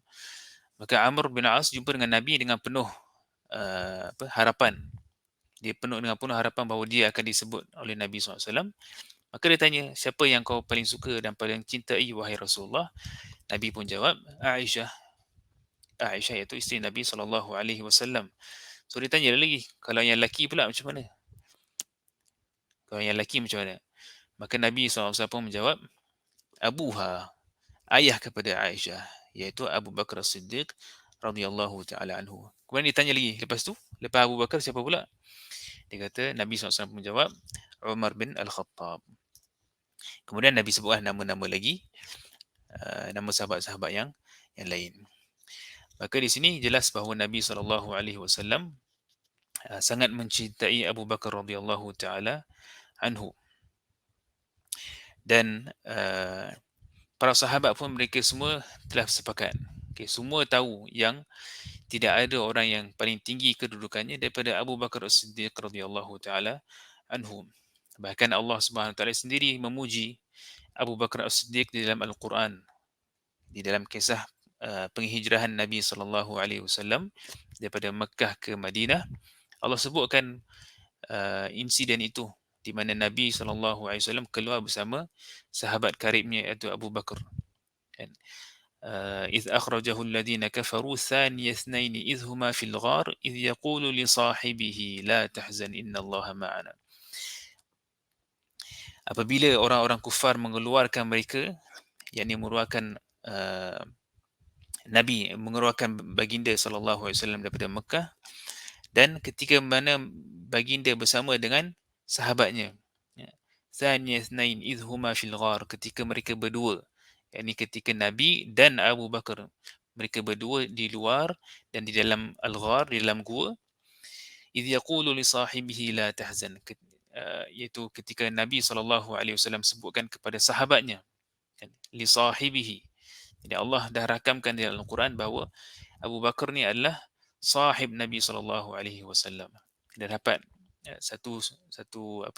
Maka Amr bin As jumpa dengan Nabi dengan penuh harapan. Dia dengan penuh harapan bahawa dia akan disebut oleh Nabi SAW. Maka dia tanya, siapa yang kau paling suka dan paling cintai wahai Rasulullah? Nabi pun jawab, Aisyah. Aisyah iaitu isteri Nabi SAW. So dia tanya lagi, kalau yang lelaki pula macam mana? Kalau yang lelaki macam mana? Maka Nabi SAW pun menjawab, Abuha, ayah kepada Aisyah, iaitu Abu Bakar As-Siddiq radhiyallahu taala anhu. Kemudian ditanya lagi, lepas tu, lepas Abu Bakar siapa pula? Dia kata, Nabi SAW menjawab, Umar bin Al-Khattab. Kemudian Nabi sebutlah nama-nama lagi, nama sahabat-sahabat yang lain. Maka di sini jelas bahawa Nabi SAW sangat mencintai Abu Bakar radhiyallahu taala anhu. Dan para sahabat pun mereka semua telah sepakat. Okay, semua tahu yang tidak ada orang yang paling tinggi kedudukannya daripada Abu Bakar As-Siddiq radhiyallahu taala anhu. Bahkan Allah Subhanahu wa taala sendiri memuji Abu Bakar As-Siddiq di dalam Al-Quran, di dalam kisah penghijrahan Nabi sallallahu alaihi wasallam daripada Mekah ke Madinah. Allah sebutkan insiden itu di mana Nabi sallallahu alaihi wasallam keluar bersama sahabat karibnya iaitu Abu Bakar. Kan? إذ أخرجه الذين كفروا ثاني اثنين إذ هما في الغار إذ يقول لصاحبه لا تحزن إن الله معنا. Apabila orang-orang kufar mengeluarkan mereka, yakni mengeluarkan Nabi mengeluarkan baginda sallallahu alaihi wasallam daripada Mekah, dan ketika mana baginda bersama dengan sahabatnya, ya, thaniya ithnain idh huma fil ghar, ketika mereka berdua, yakni ketika Nabi dan Abu Bakar, mereka berdua di luar dan di dalam al-ghar, di dalam gua, idh yaqulu li sahibihi la tahzan, iaitu ketika Nabi sallallahu alaihi wasallam sebutkan kepada sahabatnya, kan, li sahibihi. Jadi Allah dah rakamkan di dalam Al-Quran bahawa Abu Bakar ni adalah sahib Nabi sallallahu alaihi wasallam. Dan dapat satu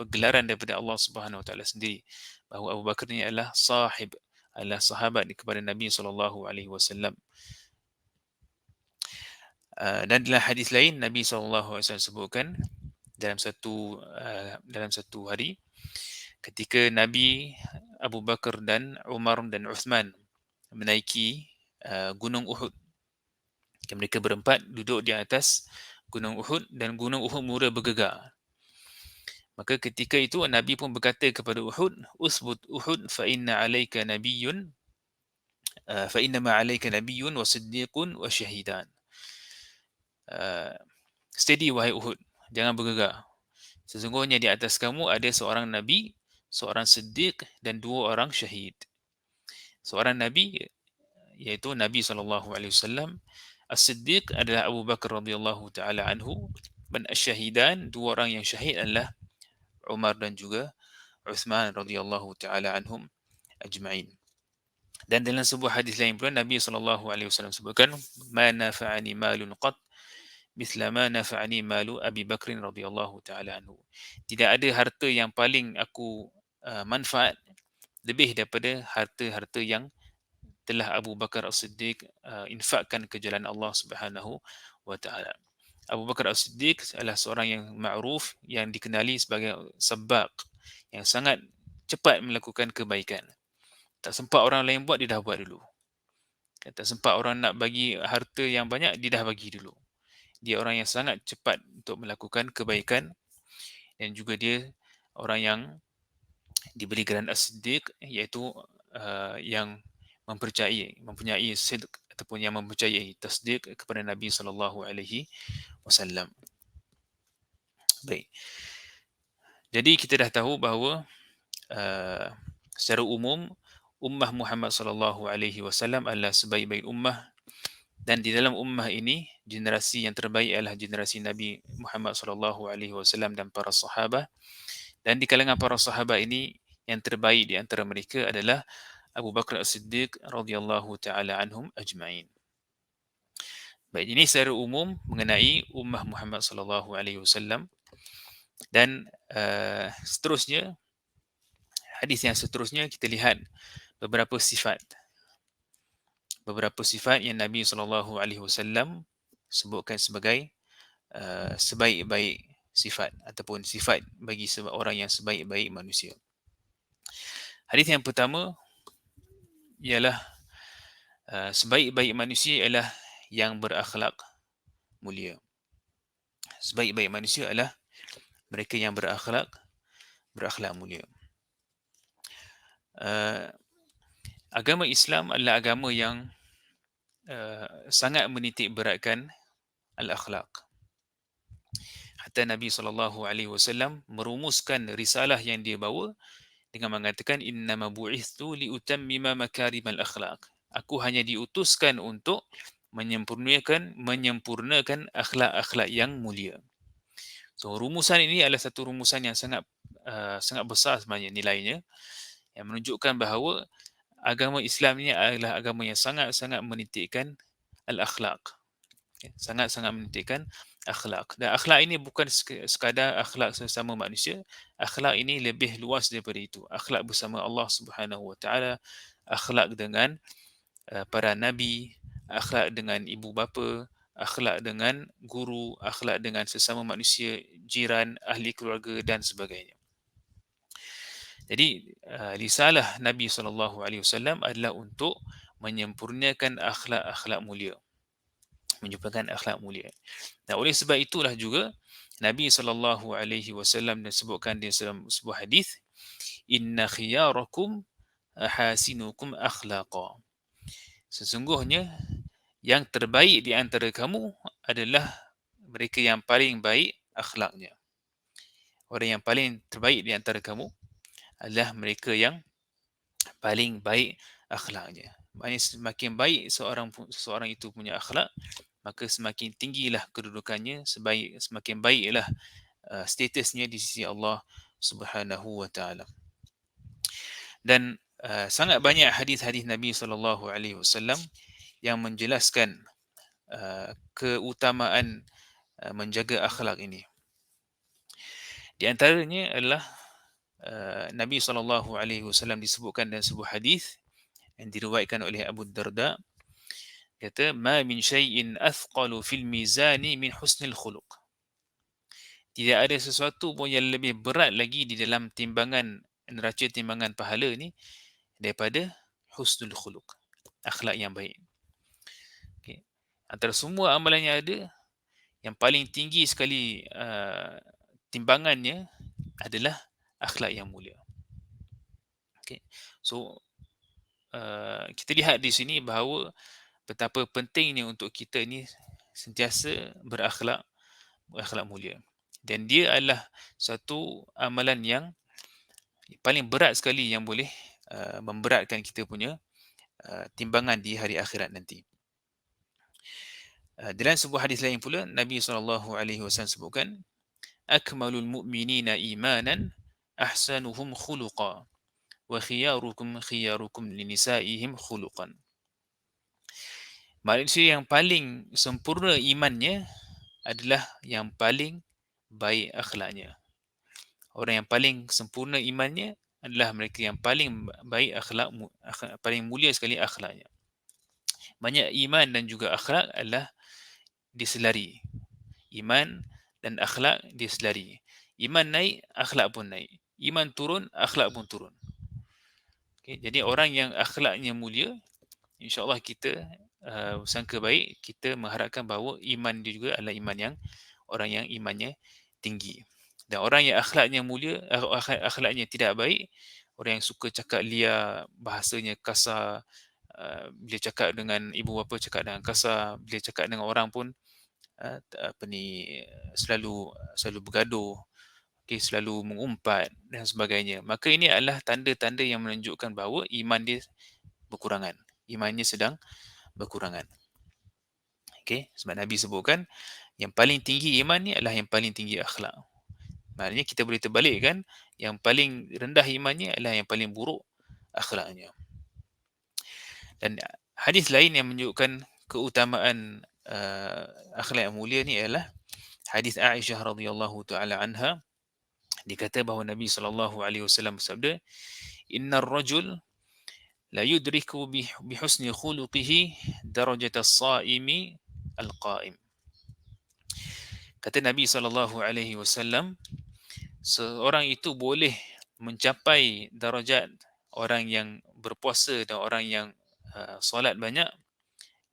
gelaran daripada Allah Subhanahu wa taala sendiri bahawa Abu Bakar ni adalah sahib, adalah sahabat kepada Nabi sallallahu alaihi wasallam. Dan dalam hadis lain Nabi sallallahu alaihi wasallam sebutkan dalam satu hari ketika Nabi, Abu Bakar dan Umar dan Uthman menaiki Gunung Uhud. Mereka berempat duduk di atas Gunung Uhud dan Gunung Uhud mula bergegar. Maka ketika itu Nabi pun berkata kepada Uhud, "Usbut Uhud fa inna 'alaika nabiyyun fa inna ma 'alaika nabiyyun wa siddiqun wa syahidan." Steady wahai Uhud, jangan bergegar. Sesungguhnya di atas kamu ada seorang nabi, seorang siddiq dan dua orang syahid. Seorang nabi iaitu Nabi sallallahu alaihi wasallam, As-Siddiq adalah Abu Bakar radhiyallahu taala anhu, dan asy-syahidan, dua orang yang syahid adalah Umar dan juga Uthman radhiyallahu taala anhum ajma'in. Dan dalam sebuah hadis lain pula Nabi sallallahu alaihi wasallam sebutkan, "Ma nafa'ani malun qat mithla ma nafa'ani malu Abi Bakr radhiyallahu taala anhu." Tidak ada harta yang paling aku manfaat lebih daripada harta-harta yang telah Abu Bakar As-Siddiq infakkan ke jalan Allah Subhanahu wa taala. Abu Bakar As-Siddiq adalah seorang yang ma'ruf, yang dikenali sebagai sabaq, yang sangat cepat melakukan kebaikan. Tak sempat orang lain buat, dia dah buat dulu. Tak sempat orang nak bagi harta yang banyak, dia dah bagi dulu. Dia orang yang sangat cepat untuk melakukan kebaikan, dan juga dia orang yang diberi gelar As-Siddiq, iaitu yang mempunyai sidq ataupun yang mempercayai tasdiq kepada Nabi sallallahu alaihi wasallam. Baik. Jadi kita dah tahu bahawa secara umum ummah Muhammad sallallahu alaihi wasallam adalah sebaik-baik ummah, dan di dalam ummah ini generasi yang terbaik adalah generasi Nabi Muhammad sallallahu alaihi wasallam dan para sahabat. Dan di kalangan para sahabat ini yang terbaik di antara mereka adalah Abu Bakar As-Siddiq radhiyallahu taala anhum ajma'in. Baik, ini secara umum mengenai ummah Muhammad sallallahu alaihi wasallam. Dan seterusnya, hadis yang seterusnya kita lihat beberapa sifat yang Nabi sallallahu alaihi wasallam sebutkan sebagai sebaik-baik sifat ataupun sifat bagi orang yang sebaik-baik manusia. Hadis yang pertama ialah sebaik-baik manusia ialah yang berakhlak mulia. Sebaik-baik manusia adalah mereka yang berakhlak mulia. Agama Islam adalah agama yang sangat menitik beratkan al-akhlak. Hatta Nabi sallallahu alaihi wasallam merumuskan risalah yang dia bawa dengan mengatakan, innama bu'ithtu liutammima makarimal akhlaq. Aku hanya diutuskan untuk menyempurnakan akhlak-akhlak yang mulia. So rumusan ini adalah satu rumusan yang sangat besar sebenarnya nilainya, yang menunjukkan bahawa agama Islam ini adalah agama yang sangat-sangat menitikkan al-akhlak. Sangat-sangat menitikkan akhlak. Dan akhlak ini bukan sekadar akhlak sesama manusia. Akhlak ini lebih luas daripada itu. Akhlak bersama Allah Subhanahu Wa Taala, akhlak dengan para nabi, akhlak dengan ibu bapa, akhlak dengan guru, akhlak dengan sesama manusia, jiran, ahli keluarga dan sebagainya. Jadi risalah Nabi SAW adalah untuk menyempurnakan akhlak-akhlak mulia, menyempurnakan akhlak mulia. Dan oleh sebab itulah juga Nabi SAW disebutkan di dalam sebuah hadis, inna khiyarakum ahasinukum akhlaqa. Sesungguhnya yang terbaik di antara kamu adalah mereka yang paling baik akhlaknya. Orang yang paling terbaik di antara kamu adalah mereka yang paling baik akhlaknya. Maksudnya semakin baik seseorang itu punya akhlak, maka semakin tinggilah kedudukannya, semakin baiklah statusnya di sisi Allah Subhanahu Wa Taala. Dan sangat banyak hadis-hadis Nabi SAW yang menjelaskan keutamaan menjaga akhlak ini. Di antaranya adalah Nabi SAW disebutkan dalam sebuah hadis yang diriwayatkan oleh Abu Darda, kata, ma min syai'in athqalu fil mizani min husnil khuluq. Tidak ada sesuatu pun yang lebih berat lagi di dalam timbangan, neraca timbangan pahala ni daripada husnul khuluq, akhlak yang baik. Okay. Antara semua amalan yang ada, yang paling tinggi sekali timbangannya adalah akhlak yang mulia. Okay. So kita lihat di sini bahawa betapa pentingnya untuk kita ni sentiasa berakhlak mulia. Dan dia adalah satu amalan yang paling berat sekali yang boleh memberatkan kita punya timbangan di hari akhirat nanti. Dalam sebuah hadis lain pula, Nabi SAW sebutkan, akmalul mu'minina imanan ahsanuhum khuluqa wa khiyarukum linisaihim khuluqan. Manusia yang paling sempurna imannya adalah yang paling baik akhlaknya. Orang yang paling sempurna imannya adalah mereka yang paling baik paling mulia sekali akhlaknya. Banyak iman dan juga akhlak adalah diselari. Iman dan akhlak diselari. Iman naik, akhlak pun naik. Iman turun, akhlak pun turun. Okay, jadi orang yang akhlaknya mulia, insya-Allah kita sangka baik, kita mengharapkan bahawa iman dia juga adalah iman yang orang yang imannya tinggi. Dan orang yang akhlaknya mulia, akhlaknya tidak baik, orang yang suka cakap liar, bahasanya kasar, bila cakap dengan ibu bapa cakap dengan kasar, bila cakap dengan orang pun selalu bergaduh, okay, selalu mengumpat dan sebagainya. Maka ini adalah tanda-tanda yang menunjukkan bahawa iman dia berkurangan. Imannya sedang berkurangan. Okay, sebab Nabi sebutkan yang paling tinggi iman ni adalah yang paling tinggi akhlak. Maknanya kita boleh terbalikkan, yang paling rendah imannya adalah yang paling buruk akhlaknya. Dan hadis lain yang menunjukkan keutamaan akhlak yang mulia ni adalah hadis Aisyah radhiyallahu taala anha. Dikata bahawa Nabi SAW bersabda, innar rajul la yudriku bi husni khuluqihi darajat as-saimi al-qa'im. Kata Nabi SAW, seorang itu boleh mencapai darajat orang yang berpuasa dan orang yang solat banyak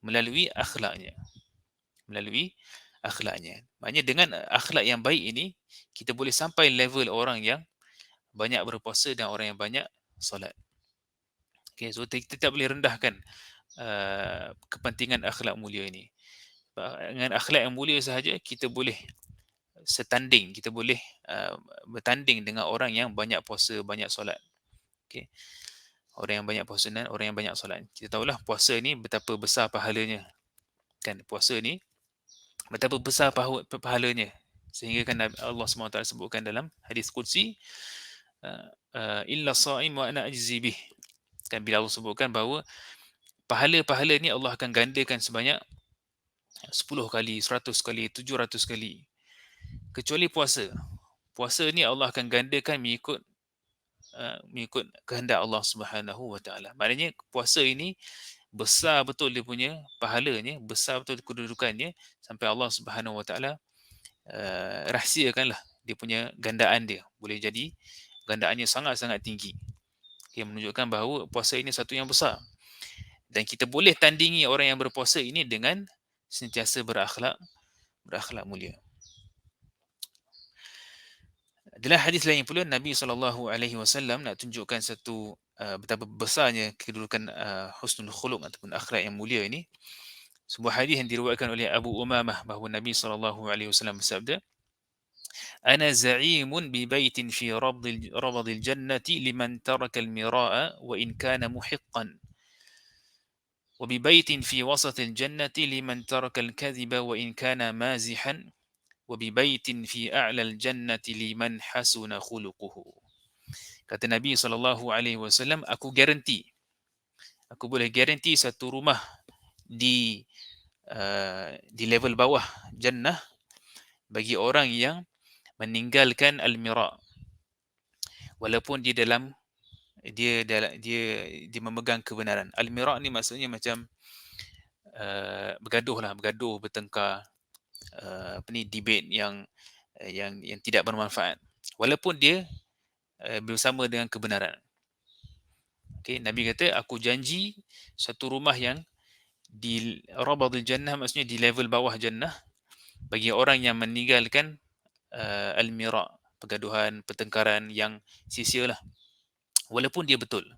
melalui akhlaknya. Maknanya dengan akhlak yang baik ini, kita boleh sampai level orang yang banyak berpuasa dan orang yang banyak solat. Okay, so kita tak boleh rendahkan kepentingan akhlak mulia ini. Dengan akhlak yang mulia sahaja, kita boleh setanding, kita boleh bertanding dengan orang yang banyak puasa, banyak solat. Okay. Orang yang banyak puasa dan orang yang banyak solat. Kita tahulah puasa ni betapa besar pahalanya. Kan puasa ni betapa besar pahalanya, sehingga kan Allah SWT sebutkan dalam hadis qudsi, illa shaim wa ana ajzi bih. Kan bila Allah sebutkan bahawa pahala-pahala ni Allah akan gandakan sebanyak 10 kali, 100 kali, 700 kali. Kecuali puasa. Puasa ni Allah akan gandakan mengikut kehendak Allah Subhanahu Wa Taala. Maknanya puasa ini besar betul dia punya pahalanya, besar betul kedudukannya, sampai Allah Subhanahu Wa Taala rahsiakanlah dia punya gandaan dia. Boleh jadi gandaannya sangat-sangat tinggi. Yang menunjukkan bahawa puasa ini satu yang besar. Dan kita boleh tandingi orang yang berpuasa ini dengan sentiasa berakhlak mulia. Dalam hadis lain pula, Nabi SAW nak tunjukkan satu betapa besarnya kedudukan husnul khuluq ataupun akhlak yang mulia ini. Sebuah hadis yang diriwayatkan oleh Abu Umamah bahawa Nabi SAW bersabda, "Ana za'imun bi baitin fi rabdil jannati liman taraka al-mira'a wa in kana muhiqqan. Wa bi baitin fi wasatil jannati liman taraka al-kadhiba wa in kana mazihan. Wa bi baitin fi a'lal jannati liman hasuna khuluquhu." Kata Nabi SAW, aku boleh garanti satu rumah di level bawah jannah bagi orang yang meninggalkan al-mira, walaupun dia memegang kebenaran. Al-mira ni maksudnya macam bergaduh, bertengkar, debate yang tidak bermanfaat, walaupun dia bersama dengan kebenaran. Okay, Nabi kata, aku janji satu rumah yang di rabadul jannah, maksudnya di level bawah jannah, bagi orang yang meninggalkan al-mira, pergaduhan, pertengkaran yang sia-sia lah, walaupun dia betul.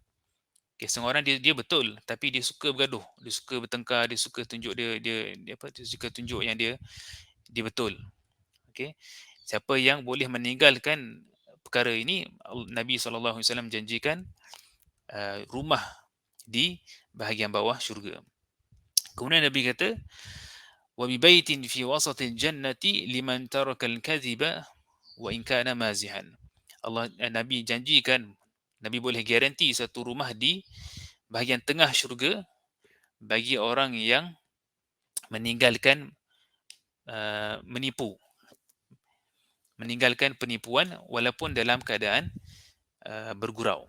Okay, setengah orang dia betul tapi dia suka bergaduh, dia suka bertengkar, dia suka tunjuk dia suka tunjuk yang dia betul. Okay, siapa yang boleh meninggalkan perkara ini, Nabi SAW janjikan rumah di bahagian bawah syurga. Kemudian Nabi kata, wa bi baitin fi wasatil jannati liman taraka al-kadhiba wa in kana mazihan. Nabi janjikan, Nabi boleh garanti satu rumah di bahagian tengah syurga bagi orang yang meninggalkan meninggalkan penipuan walaupun dalam keadaan bergurau.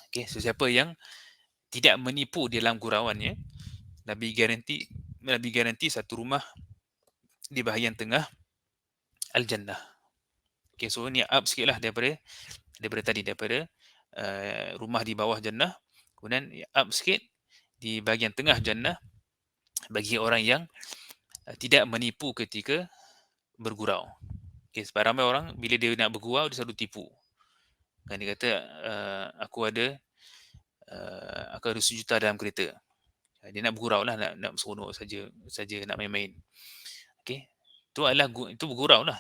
Okey, so siapa yang tidak menipu dalam gurauannya, Nabi garanti satu rumah di bahagian tengah al-jannah. Okey, so ni up sikitlah daripada rumah di bawah jannah, kemudian up sikit di bahagian tengah jannah bagi orang yang tidak menipu ketika bergurau. Okay, sebab ramai orang bila dia nak bergurau, dia selalu tipu. Kan dia kata, aku ada 1 juta dalam kereta. Dia nak bergurau lah, nak seronok saja nak main-main. Okay, itu bergurau lah.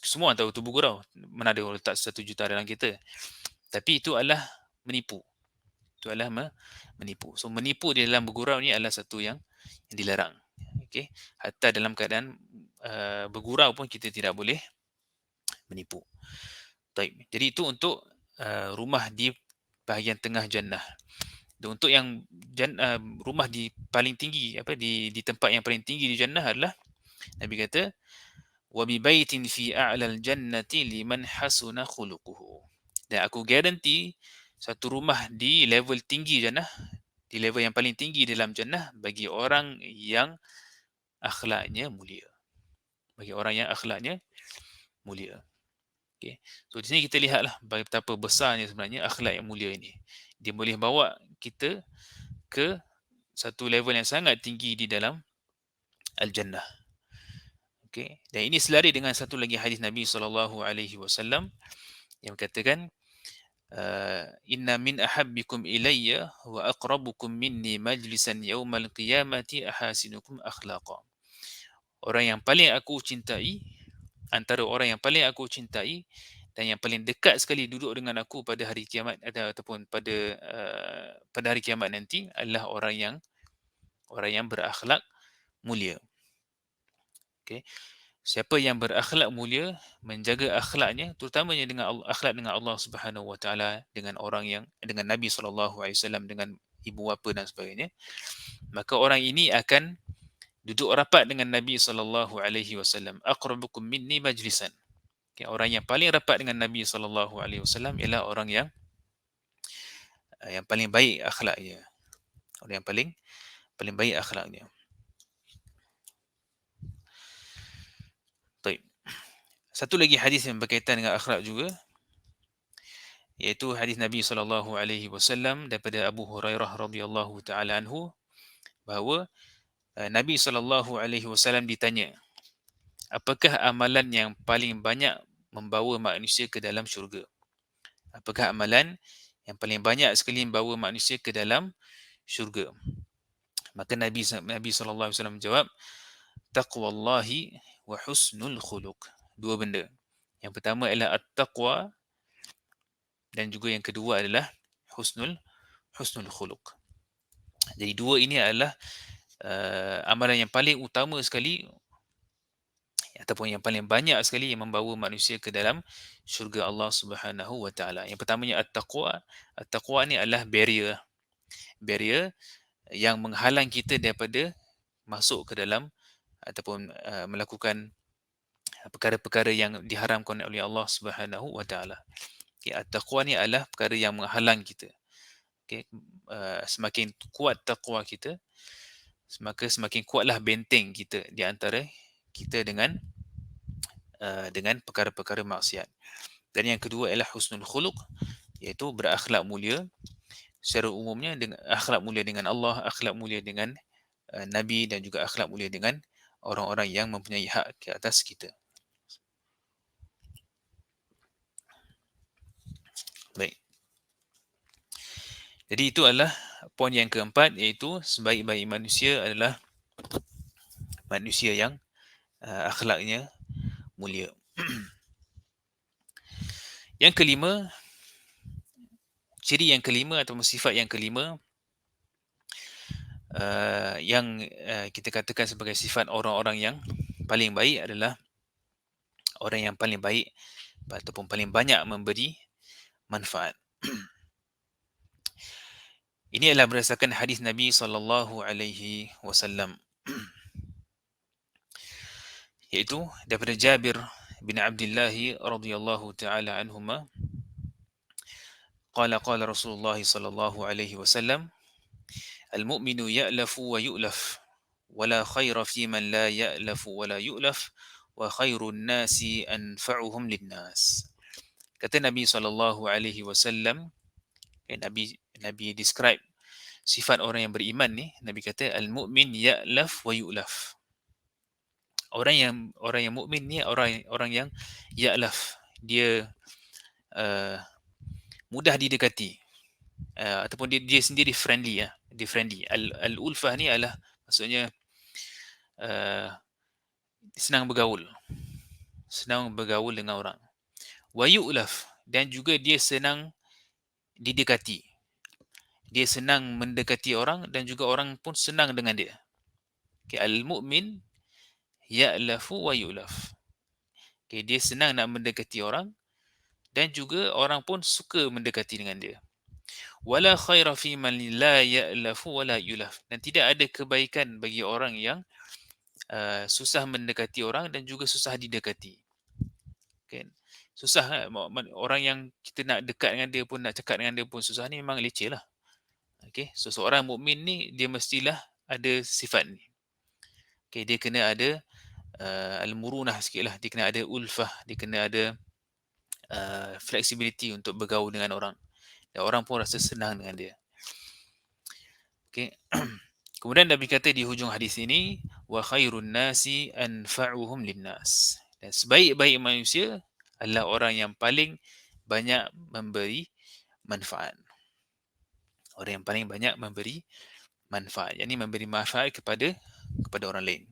Semua orang tahu itu bergurau. Mana ada orang letak 1 juta dalam kereta. Tapi itu adalah menipu. So menipu di dalam bergurau ni adalah satu yang dilarang. Okay, hatta dalam keadaan bergurau pun kita tidak boleh menipu. Baik. Jadi itu untuk rumah di bahagian tengah jannah. Dan untuk yang rumah di paling tinggi, di tempat yang paling tinggi di jannah adalah, Nabi kata, wa bi baitin fi a'lal jannati liman hasuna khuluquhu. Dan aku garanti satu rumah di level tinggi jannah, di level yang paling tinggi dalam jannah bagi orang yang akhlaknya mulia. Okay. So di sini kita lihatlah betapa besarnya sebenarnya akhlak yang mulia ini. Dia boleh bawa kita ke satu level yang sangat tinggi di dalam al-jannah. Okay. Dan ini selari dengan satu lagi hadis Nabi SAW yang berkatakan, inna min ahabbikum ilayya wa aqrabukum minni majlisan yawmal qiyamati ahasinukum akhlaqa. Orang yang paling aku cintai, antara orang yang paling aku cintai dan yang paling dekat sekali duduk dengan aku pada hari kiamat ataupun pada hari kiamat nanti adalah orang yang berakhlak mulia. Okey. Siapa yang berakhlak mulia, menjaga akhlaknya, terutamanya dengan akhlak dengan Allah Subhanahu Wa Taala, dengan dengan Nabi SAW, dengan ibu bapa dan sebagainya, maka orang ini akan duduk rapat dengan Nabi SAW. Aqrabukum minni majlisan. Okay, orang yang paling rapat dengan Nabi SAW ialah orang yang paling baik akhlaknya. Orang yang paling baik akhlaknya. Baik. Satu lagi hadis yang berkaitan dengan akhlak juga, iaitu hadis Nabi SAW daripada Abu Hurairah radhiyallahu taala anhu, bahawa Nabi SAW ditanya, apakah amalan yang paling banyak membawa manusia ke dalam syurga? Apakah amalan yang paling banyak sekali membawa manusia ke dalam syurga? Maka Nabi SAW menjawab, taqwallahi wa husnul khuluq. Dua benda. Yang pertama adalah at-taqwa, dan juga yang kedua adalah husnul khuluq. Jadi dua ini adalah amalan yang paling utama sekali ataupun yang paling banyak sekali yang membawa manusia ke dalam syurga Allah Subhanahu Wa Taala. Yang pertamanya at-taqwa. At-taqwa ni adalah barrier yang menghalang kita daripada masuk ke dalam ataupun melakukan perkara-perkara yang diharamkan oleh Allah Subhanahu Wa Taala. Okay, at-taqwa ni adalah perkara yang menghalang kita. Okay, semakin kuat taqwa kita, maka semakin kuatlah benteng kita di antara kita dengan perkara-perkara maksiat. Dan yang kedua ialah husnul khuluq, iaitu berakhlak mulia. Secara umumnya dengan akhlak mulia dengan Allah, akhlak mulia dengan Nabi, dan juga akhlak mulia dengan orang-orang yang mempunyai hak ke atas kita. Baik. Jadi itu adalah poin yang keempat, iaitu sebaik-baik manusia adalah manusia yang akhlaknya mulia. Yang kelima, ciri yang kelima atau sifat yang kelima yang kita katakan sebagai sifat orang-orang yang paling baik adalah orang yang paling baik ataupun paling banyak memberi manfaat. Ini adalah berdasarkan hadis Nabi SAW, iaitu daripada Jabir bin Abdullah radhiyallahu taala anhuma, qala Rasulullah sallallahu alaihi wasallam, al-mu'minu ya'lafu wa yu'laf, wala khaira fi man la ya'lafu wa la yu'laf, wa khairun nasi anfa'uhum linnas. Kata Nabi SAW, Nabi describe sifat orang yang beriman ni. Nabi kata al-mu'min ya'laf wa yu'laf. Orang yang mukmin ni orang yang ya'laf, dia mudah didekati, ataupun dia sendiri friendly, dia friendly. Al-ulfah ni adalah maksudnya senang bergaul dengan orang. Wa yu'laf, dan juga dia senang didekati. Dia senang mendekati orang dan juga orang pun senang dengan dia. Okay, al-mu'min ya'lafu wa yu'laf. Okay, dia senang nak mendekati orang dan juga orang pun suka mendekati dengan dia. Wala khaira fi man la ya'lafu wa la yu'laf. Dan tidak ada kebaikan bagi orang yang susah mendekati orang dan juga susah didekati. Okay. Susah, orang yang kita nak dekat dengan dia pun, nak cakap dengan dia pun susah, ni memang leceh lah. Okay. So seorang mukmin ni dia mestilah ada sifat ni. Okay, dia kena ada al-murunah sikit lah. Dia kena ada ulfah, dia kena ada flexibility untuk bergaul dengan orang, dan orang pun rasa senang dengan dia. Okay. Kemudian Nabi kata di hujung hadis ini, wa khairun nasi anfa'uhum linnas. Dan sebaik-baik manusia adalah orang yang paling banyak memberi manfaat. Orang yang paling banyak memberi manfaat, yakni memberi manfaat kepada orang lain.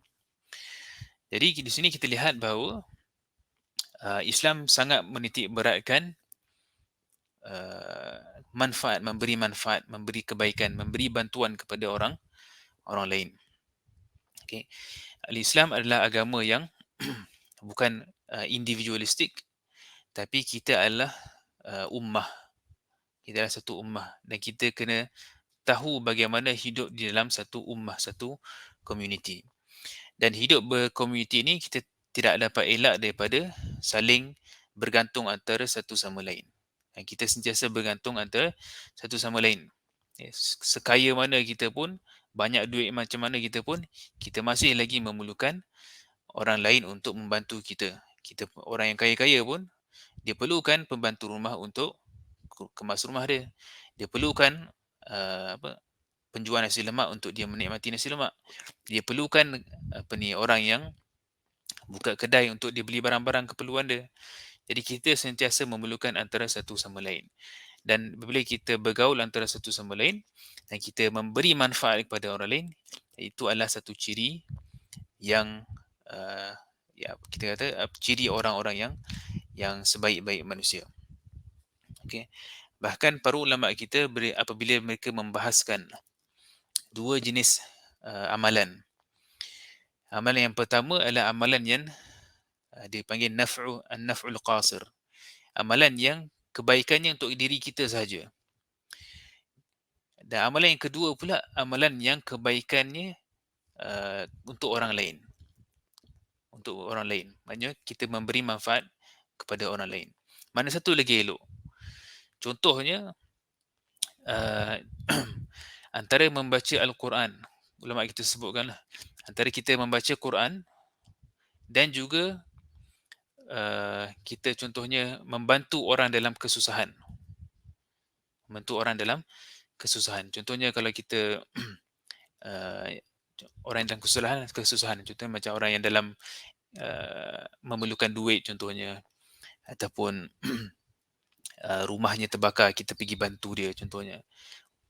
Jadi di sini kita lihat bahawa Islam sangat menitik beratkan manfaat, memberi kebaikan, memberi bantuan kepada orang orang lain. Okey. Al-Islam adalah agama yang bukan individualistik, tapi kita adalah ummah. Kita adalah satu ummah dan kita kena tahu bagaimana hidup di dalam satu ummah, satu community. Dan hidup berkomuniti ini kita tidak dapat elak daripada saling bergantung antara satu sama lain. Dan kita sentiasa bergantung antara satu sama lain. Sekaya mana kita pun, banyak duit macam mana kita pun, kita masih lagi memerlukan orang lain untuk membantu kita. Orang yang kaya-kaya pun, dia perlukan pembantu rumah untuk kemas rumah dia. Dia perlukan penjual nasi lemak untuk dia menikmati nasi lemak. Dia perlukan orang yang buka kedai untuk dia beli barang-barang keperluan dia. Jadi kita sentiasa memerlukan antara satu sama lain. Dan bila kita bergaul antara satu sama lain dan kita memberi manfaat kepada orang lain, itu adalah satu ciri yang kita kata ciri orang-orang yang sebaik-baik manusia. Okey. Bahkan para ulama kita apabila mereka membahaskan dua jenis amalan. Amalan yang pertama adalah amalan yang dipanggil an-naf'ul qasir. Amalan yang kebaikannya untuk diri kita sahaja. Dan amalan yang kedua pula amalan yang kebaikannya untuk orang lain. Untuk orang lain. Maksudnya kita memberi manfaat kepada orang lain. Mana satu lagi elok? Contohnya antara membaca Al-Quran. Ulama kita sebutkanlah. Antara kita membaca Quran dan juga kita contohnya membantu orang dalam kesusahan. Membantu orang dalam kesusahan. Contohnya kalau kita orang yang dalam kesusahan. Contohnya macam orang yang dalam memerlukan duit contohnya. Ataupun rumahnya terbakar, kita pergi bantu dia contohnya.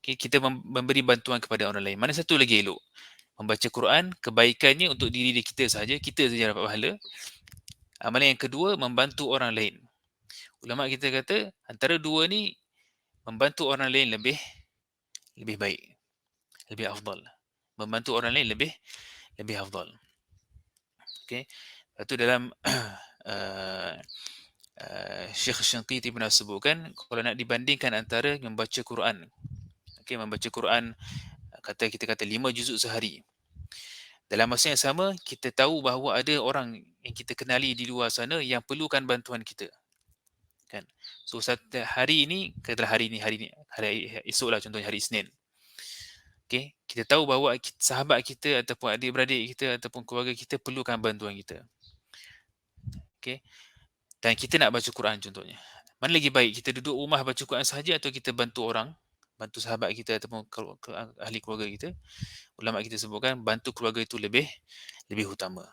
Okay, kita memberi bantuan kepada orang lain. Mana satu lagi elok? Membaca Quran, kebaikannya untuk diri kita sahaja, kita saja dapat pahala. Amalan yang kedua, membantu orang lain. Ulama kita kata, antara dua ni, membantu orang lain lebih baik. Lebih afdal. Membantu orang lain lebih afdal. Okay. Lepas tu dalam Syekh Syanqiti pernah sebutkan, kalau nak dibandingkan antara membaca Quran. Okay, membaca Quran, kita kata 5 juzuk sehari. Dalam masa yang sama, kita tahu bahawa ada orang yang kita kenali di luar sana yang perlukan bantuan kita. Kan? So, hari ini, katalah hari esok lah contohnya hari Isnin. Okay? Kita tahu bahawa sahabat kita ataupun adik-beradik kita ataupun keluarga kita perlukan bantuan kita. Okay? Dan kita nak baca Quran contohnya. Mana lagi baik, kita duduk rumah baca Quran sahaja atau kita bantu orang, bantu sahabat kita ataupun ahli keluarga kita? Ulama kita sebutkan bantu keluarga itu lebih utama.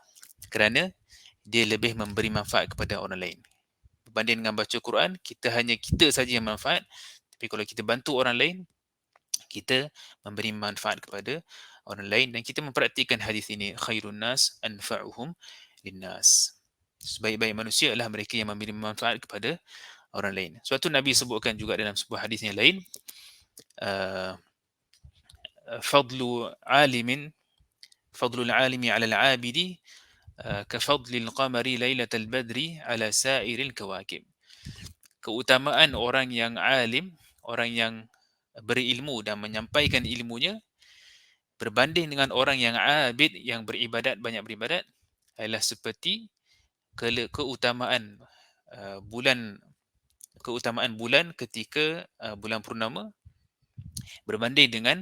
Kerana dia lebih memberi manfaat kepada orang lain. Berbanding dengan baca Quran, kita saja yang manfaat. Tapi kalau kita bantu orang lain, kita memberi manfaat kepada orang lain. Dan kita mempraktikkan hadis ini, khairun nas anfa'uhum linnas. Sebaik-baik manusia adalah mereka yang memberi manfaat kepada orang lain. Suatu Nabi sebutkan juga dalam sebuah hadis yang lain, fadlul alimi ala al-abidi kafadlil qamari lailatal badri ala sa'iril kawakib. Keutamaan orang yang alim, orang yang berilmu dan menyampaikan ilmunya berbanding dengan orang yang abid, yang beribadat, banyak beribadat, adalah seperti keutamaan bulan ketika bulan purnama berbanding dengan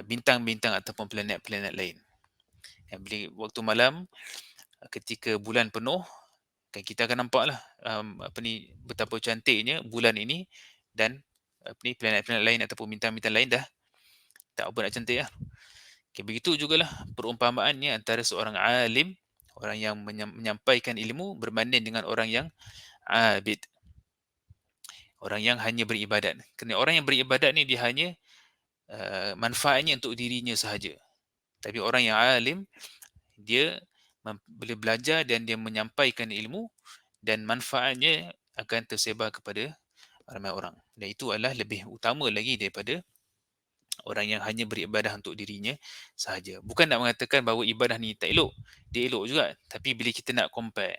bintang-bintang ataupun planet-planet lain. Bila waktu malam ketika bulan penuh, kan kita akan nampaklah betapa cantiknya bulan ini dan planet-planet lain ataupun bintang-bintang lain dah tak apa nak cantik lah. Okay, begitu jugalah perumpamaannya antara seorang alim, orang yang menyampaikan ilmu berbanding dengan orang yang abid, orang yang hanya beribadat. Kerana orang yang beribadat ni dia hanya manfaatnya untuk dirinya sahaja. Tapi orang yang alim, dia boleh belajar dan dia menyampaikan ilmu dan manfaatnya akan tersebar kepada ramai orang. Dan itu adalah lebih utama lagi daripada orang yang hanya beribadah untuk dirinya sahaja. Bukan nak mengatakan bahawa ibadah ni tak elok. Dia elok juga. Tapi bila kita nak compare,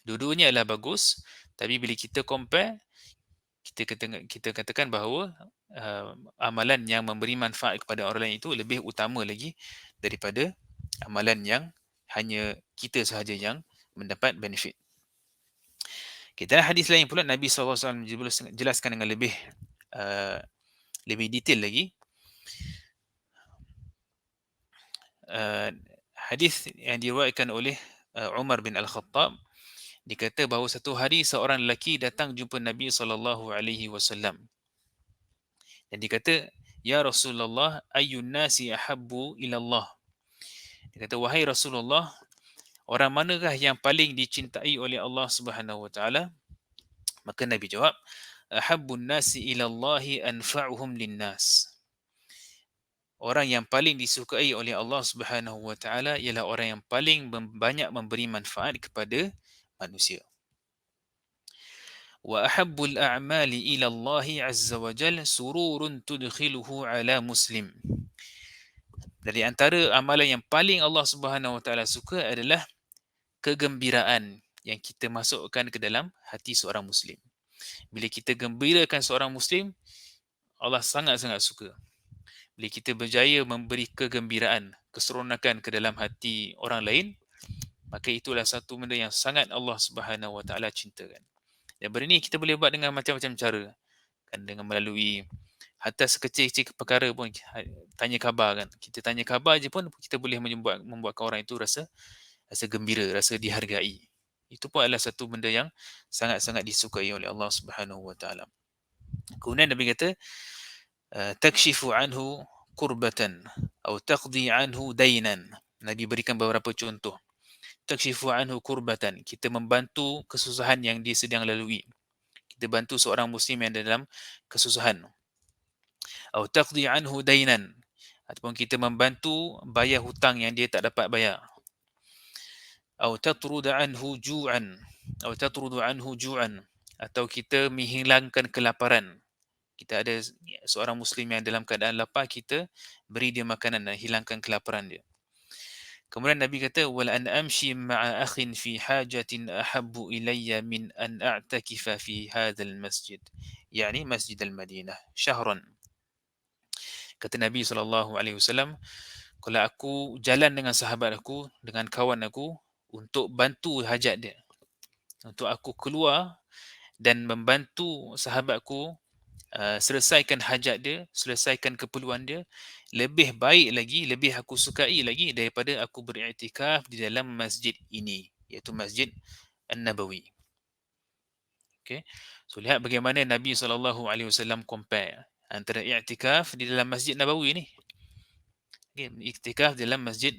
dua-duanya adalah bagus. Tapi bila kita compare, kita katakan bahawa amalan yang memberi manfaat kepada orang lain itu lebih utama lagi daripada amalan yang hanya kita sahaja yang mendapat benefit. Kita hadis lain pula Nabi SAW jelaskan dengan uh, lebih detail lagi. Hadis yang diriwayatkan oleh Umar bin Al-Khattab, dikata bahawa satu hari seorang lelaki datang jumpa Nabi SAW dan dikata, "Ya Rasulullah, ayyun nasi ahabbu ila Allah?" Dia kata, "Wahai Rasulullah, orang manakah yang paling dicintai oleh Allah Subhanahu wa taala?" Maka Nabi jawab, "Ahabbun nasi ila Allahi anfa'uhum linnas." Orang yang paling disukai oleh Allah Subhanahu wa taala ialah orang yang paling banyak memberi manfaat kepada manusia. Wa ahabbul a'mali ila Allah azza wa jalla sururun tudkhiluhu ala muslim. Dari antara amalan yang paling Allah Subhanahu wa taala suka adalah kegembiraan yang kita masukkan ke dalam hati seorang muslim. Bila kita gembirakan seorang muslim, Allah sangat-sangat suka. Bila kita berjaya memberi kegembiraan, keseronokan ke dalam hati orang lain, maka itulah satu benda yang sangat Allah Subhanahu wa taala cintakan. Dan benda ni kita boleh buat dengan macam-macam cara. Kan, dengan melalui hatta sekecil-kecil perkara pun, tanya khabar kan. Kita tanya khabar je pun kita boleh membuatkan orang itu rasa gembira, rasa dihargai. Itu pun adalah satu benda yang sangat-sangat disukai oleh Allah Subhanahu wa taala. Kemudian Nabi kata, takshifu anhu kurbatan atau taqdi anhu dainan. Nabi berikan beberapa contoh. Takshifu anhu kurbatan, kita membantu kesusahan yang dia sedang lalui. Kita bantu seorang muslim yang dalam kesusahan. Atau taqdi anhu dainan, ataupun kita membantu bayar hutang yang dia tak dapat bayar. Atau tatrudu anhu ju'an, atau kita menghilangkan kelaparan. Kita ada seorang muslim yang dalam keadaan lapar, kita beri dia makanan dan hilangkan kelaparan dia. Kemudian Nabi kata, wal an amshi ma'a akhin fi hajatin ahabbu ilayya min an a'takifa fi hadzal masjid, yani Masjid al-Madinah syahran. Kata Nabi SAW, kalau aku jalan dengan sahabat aku, dengan kawan aku, untuk bantu hajat dia, untuk aku keluar dan membantu sahabatku selesaikan hajat dia, selesaikan keperluan dia, lebih baik lagi, lebih aku sukai lagi daripada aku beriktikaf di dalam masjid ini, iaitu Masjid An-Nabawi. Okay. So lihat bagaimana Nabi SAW compare antara iktikaf di dalam Masjid Nabawi ni. Okay. Iktikaf di dalam Masjid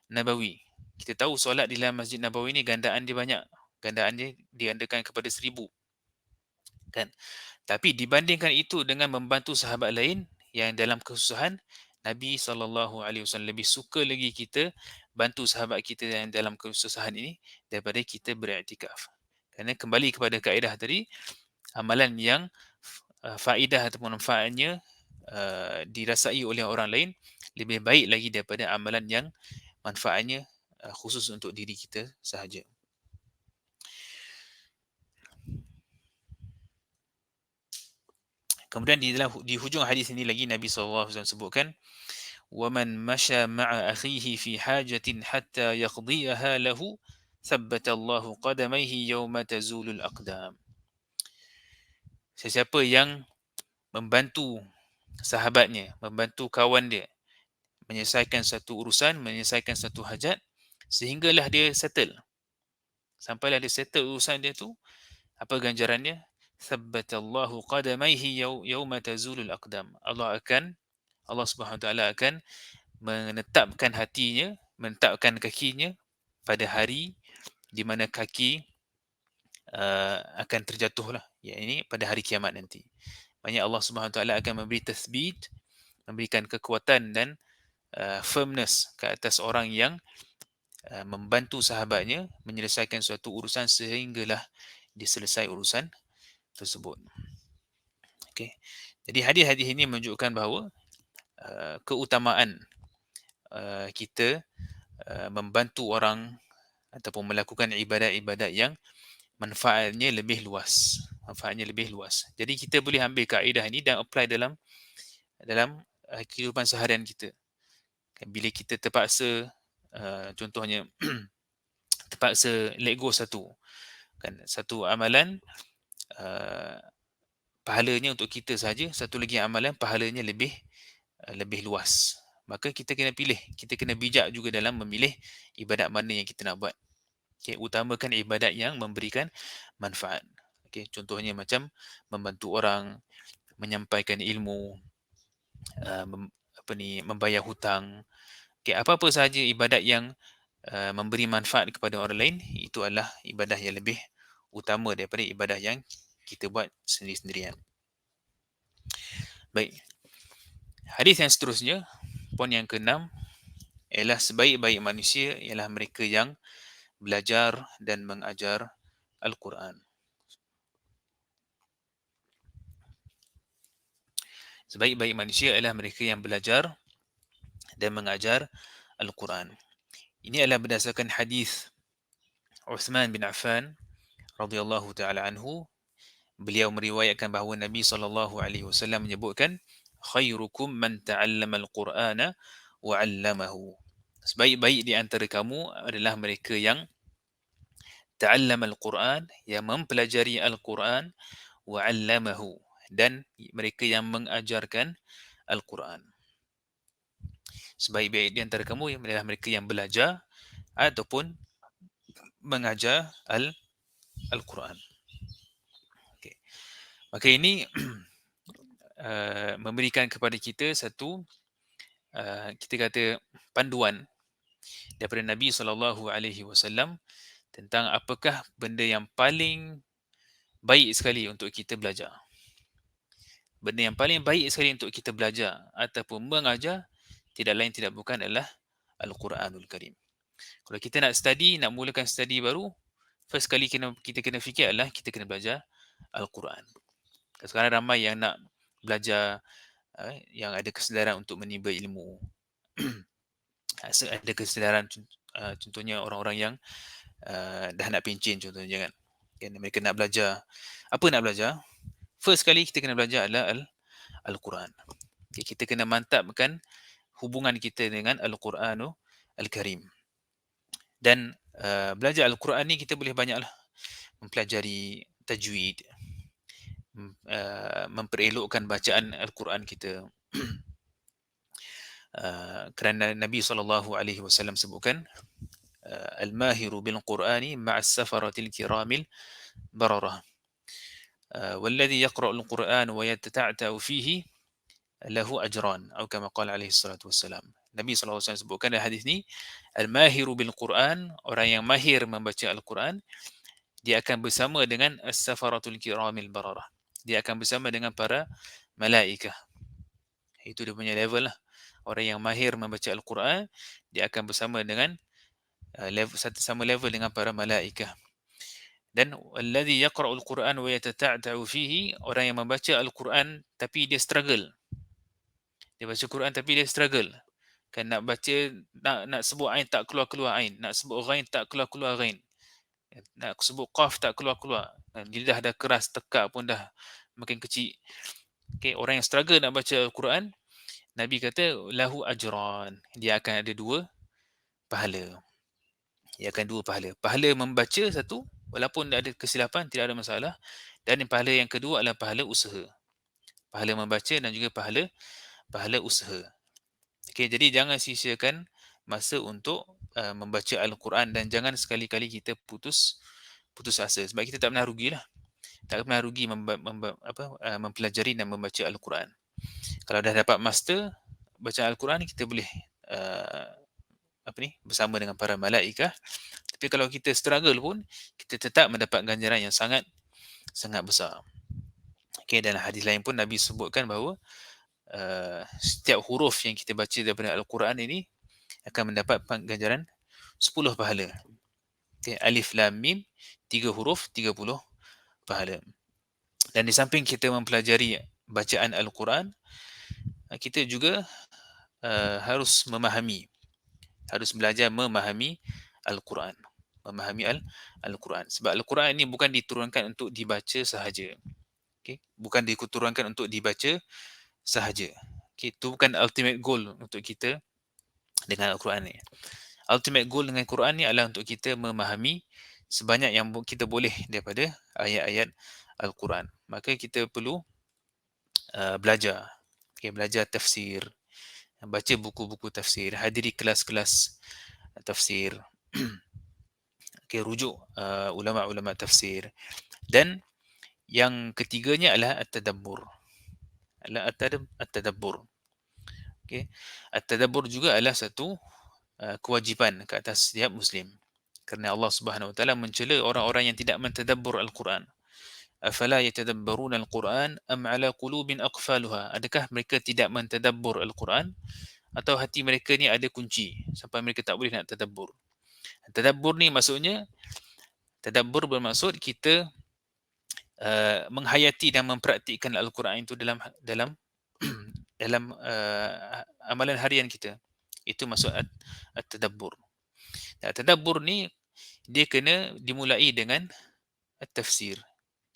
Nabawi. Kita tahu solat di dalam Masjid Nabawi ni gandaan dia banyak. Gandaan dia digandakan kepada 1000. Kan? Tapi dibandingkan itu dengan membantu sahabat lain yang dalam kesusahan, Nabi SAW lebih suka lagi kita bantu sahabat kita yang dalam kesusahan ini daripada kita beriktikaf. Kerana kembali kepada kaedah tadi, amalan yang faedah ataupun manfaatnya dirasai oleh orang lain lebih baik lagi daripada amalan yang manfaatnya khusus untuk diri kita sahaja. Kemudian di hujung hadis ini lagi Nabi SAW sebutkan, وَمَنْ مَشَى مَعَ أَخِيهِ فِي حَاجَةٍ حَتَّى يَقْضِيَهَا لَهُ ثَبَّتَ اللَّهُ قَدَمَيْهِ يَوْمَ تَزُولُ الْأَقْدَامِ. Sesiapa yang membantu sahabatnya, membantu kawan dia menyelesaikan satu urusan, menyelesaikan satu hajat, sehinggalah dia settle. Sampailah dia settle urusan dia tu, apa ganjarannya? Sabbatallahu qadamaihi yawma tazulul aqdam. Allah Subhanahu wa taala akan menetapkan hatinya, menetapkan kakinya pada hari di mana kaki akan terjatuhlah, yakni pada hari kiamat nanti. Maksudnya Allah Subhanahu wa taala akan memberi tathbit, memberikan kekuatan dan firmness ke atas orang yang membantu sahabatnya menyelesaikan suatu urusan sehinggalah diselesai urusan tersebut. Okey. Jadi hadis-hadis ini menunjukkan bahawa keutamaan kita membantu orang ataupun melakukan ibadat-ibadat yang manfaatnya lebih luas. Manfaatnya lebih luas. Jadi kita boleh ambil kaedah ini dan apply dalam kehidupan seharian kita. Bila kita terpaksa contohnya terpaksa let go satu amalan, uh, pahalanya untuk kita saja, satu lagi amalan pahalanya lebih luas. Maka kita kena pilih, kita kena bijak juga dalam memilih ibadat mana yang kita nak buat. Okay, utamakan ibadat yang memberikan manfaat. Okay, contohnya macam membantu orang, menyampaikan ilmu, membayar hutang. Okay, apa-apa sahaja ibadat yang memberi manfaat kepada orang lain, itu adalah ibadah yang lebih utama daripada ibadah yang kita buat sendiri-sendirian. Baik. Hadis yang seterusnya, poin yang ke-6, ialah sebaik-baik manusia ialah mereka yang belajar dan mengajar Al-Quran. Sebaik-baik manusia ialah mereka yang belajar dan mengajar Al-Quran. Ini adalah berdasarkan hadis Uthman bin Affan radhiyallahu taala anhu. Beliau meriwayatkan bahawa Nabi SAW menyebutkan, khairukum man ta'allama al-Qur'ana wa 'allamahu. Sebaik-baik di antara kamu adalah mereka yang ta'allama al-Qur'an, yang mempelajari Al-Quran, wa 'allamahu, dan mereka yang mengajarkan Al-Quran. Sebaik-baik di antara kamu adalah mereka yang belajar ataupun mengajar Al-Quran. Okay. Maka ini memberikan kepada kita satu kita kata panduan daripada Nabi SAW tentang apakah benda yang paling baik sekali untuk kita belajar. Benda yang paling baik sekali untuk kita belajar ataupun mengajar tidak lain tidak bukan adalah Al-Quranul Karim. Kalau kita nak study, nak mulakan study baru, first kali kita kena fikir adalah kita kena belajar Al-Quran. Sekarang ramai yang nak belajar yang ada kesedaran untuk menimba ilmu. Ada kesedaran, contohnya orang-orang yang dah nak pencen contohnya kan. Mereka nak belajar. Apa nak belajar? First kali kita kena belajar adalah Al-Quran. Okay, kita kena mantapkan hubungan kita dengan Al-Quranul Al-Karim. Dan belajar Al-Quran ni kita boleh banyaklah mempelajari tajwid, memperelokkan bacaan Al-Quran kita. Kerana Nabi SAW sebutkan, al-mahiru bil-Qur'ani ma'as safaratil kiramil bararah. والذي يقرأ القرآن ويتتعتع فيه له أجران أو كما قال عليه الصلاة والسلام. Nabi SAW sebutkan dalam hadis ni, al-mahiru bil-Quran, orang yang mahir membaca Al-Quran, dia akan bersama dengan as-safaratul kiramil bararah. Dia akan bersama dengan para malaikah. Itu dia punya level lah. Orang yang mahir membaca Al-Quran, dia akan bersama dengan sama level dengan para malaikah. Dan alladhi yaqra'ul Quran wa yatata'ta'u fihi, orang yang membaca Al-Quran tapi dia struggle. Dia baca Quran tapi dia struggle. Kan nak baca, nak sebut ain tak keluar-keluar ain, nak sebut ghain tak keluar-keluar ghain, nak sebut qaf tak keluar-keluar. Lidah dah keras, tekak pun dah makin kecil. Okay, orang yang struggle nak baca Al-Quran, Nabi kata lahu ajran, dia akan ada dua pahala. Dia akan dua pahala. Pahala membaca satu, walaupun ada kesilapan tidak ada masalah, dan pahala yang kedua adalah pahala usaha. Pahala membaca dan juga pahala usaha. Okey, jadi jangan sia-siakan masa untuk membaca Al-Quran dan jangan sekali-kali kita putus asa, sebab kita tak pernah rugilah. Tak pernah rugi mempelajari dan membaca Al-Quran. Kalau dah dapat master baca Al-Quran, kita boleh bersama dengan para malaikah. Tapi kalau kita struggle pun, kita tetap mendapat ganjaran yang sangat besar. Okay, dan hadis lain pun Nabi sebutkan bahawa setiap huruf yang kita baca daripada Al-Quran ini akan mendapat ganjaran 10 pahala. Okay, alif lam mim 3 huruf 30 pahala. Dan di samping kita mempelajari bacaan Al-Quran, kita juga harus harus belajar memahami Al-Quran. Memahami Al-Quran. Sebab Al-Quran ini bukan diturunkan untuk dibaca sahaja. Okay? Bukan diturunkan untuk dibaca sahaja. Okay? Itu bukan ultimate goal untuk kita dengan Al-Quran ni. Ultimate goal dengan Quran ni adalah untuk kita memahami sebanyak yang kita boleh daripada ayat-ayat Al-Quran. Maka kita perlu belajar. Okay? Belajar tafsir, baca buku-buku tafsir, hadiri kelas-kelas tafsir, okay, rujuk ulama-ulama tafsir. Dan yang ketiganya adalah at-tadabbur. At-tadabbur. Okay. At-tadabbur juga adalah satu kewajipan ke atas setiap Muslim. Kerana Allah Subhanahu Wa Taala mencela orang-orang yang tidak mentadabbur Al-Quran. Afala yatadabbaruna Al-Quran am ala qulubin aqfaluha? Adakah mereka tidak mentadabbur Al-Quran atau hati mereka ni ada kunci sampai mereka tak boleh nak tadabbur? Tadabbur ni maksudnya, tadabbur bermaksud kita menghayati dan mempraktikkan Al-Quran itu dalam dalam amalan harian kita. Itu maksud at-tadabbur. Tadabbur ni dia kena dimulai dengan at-tafsir.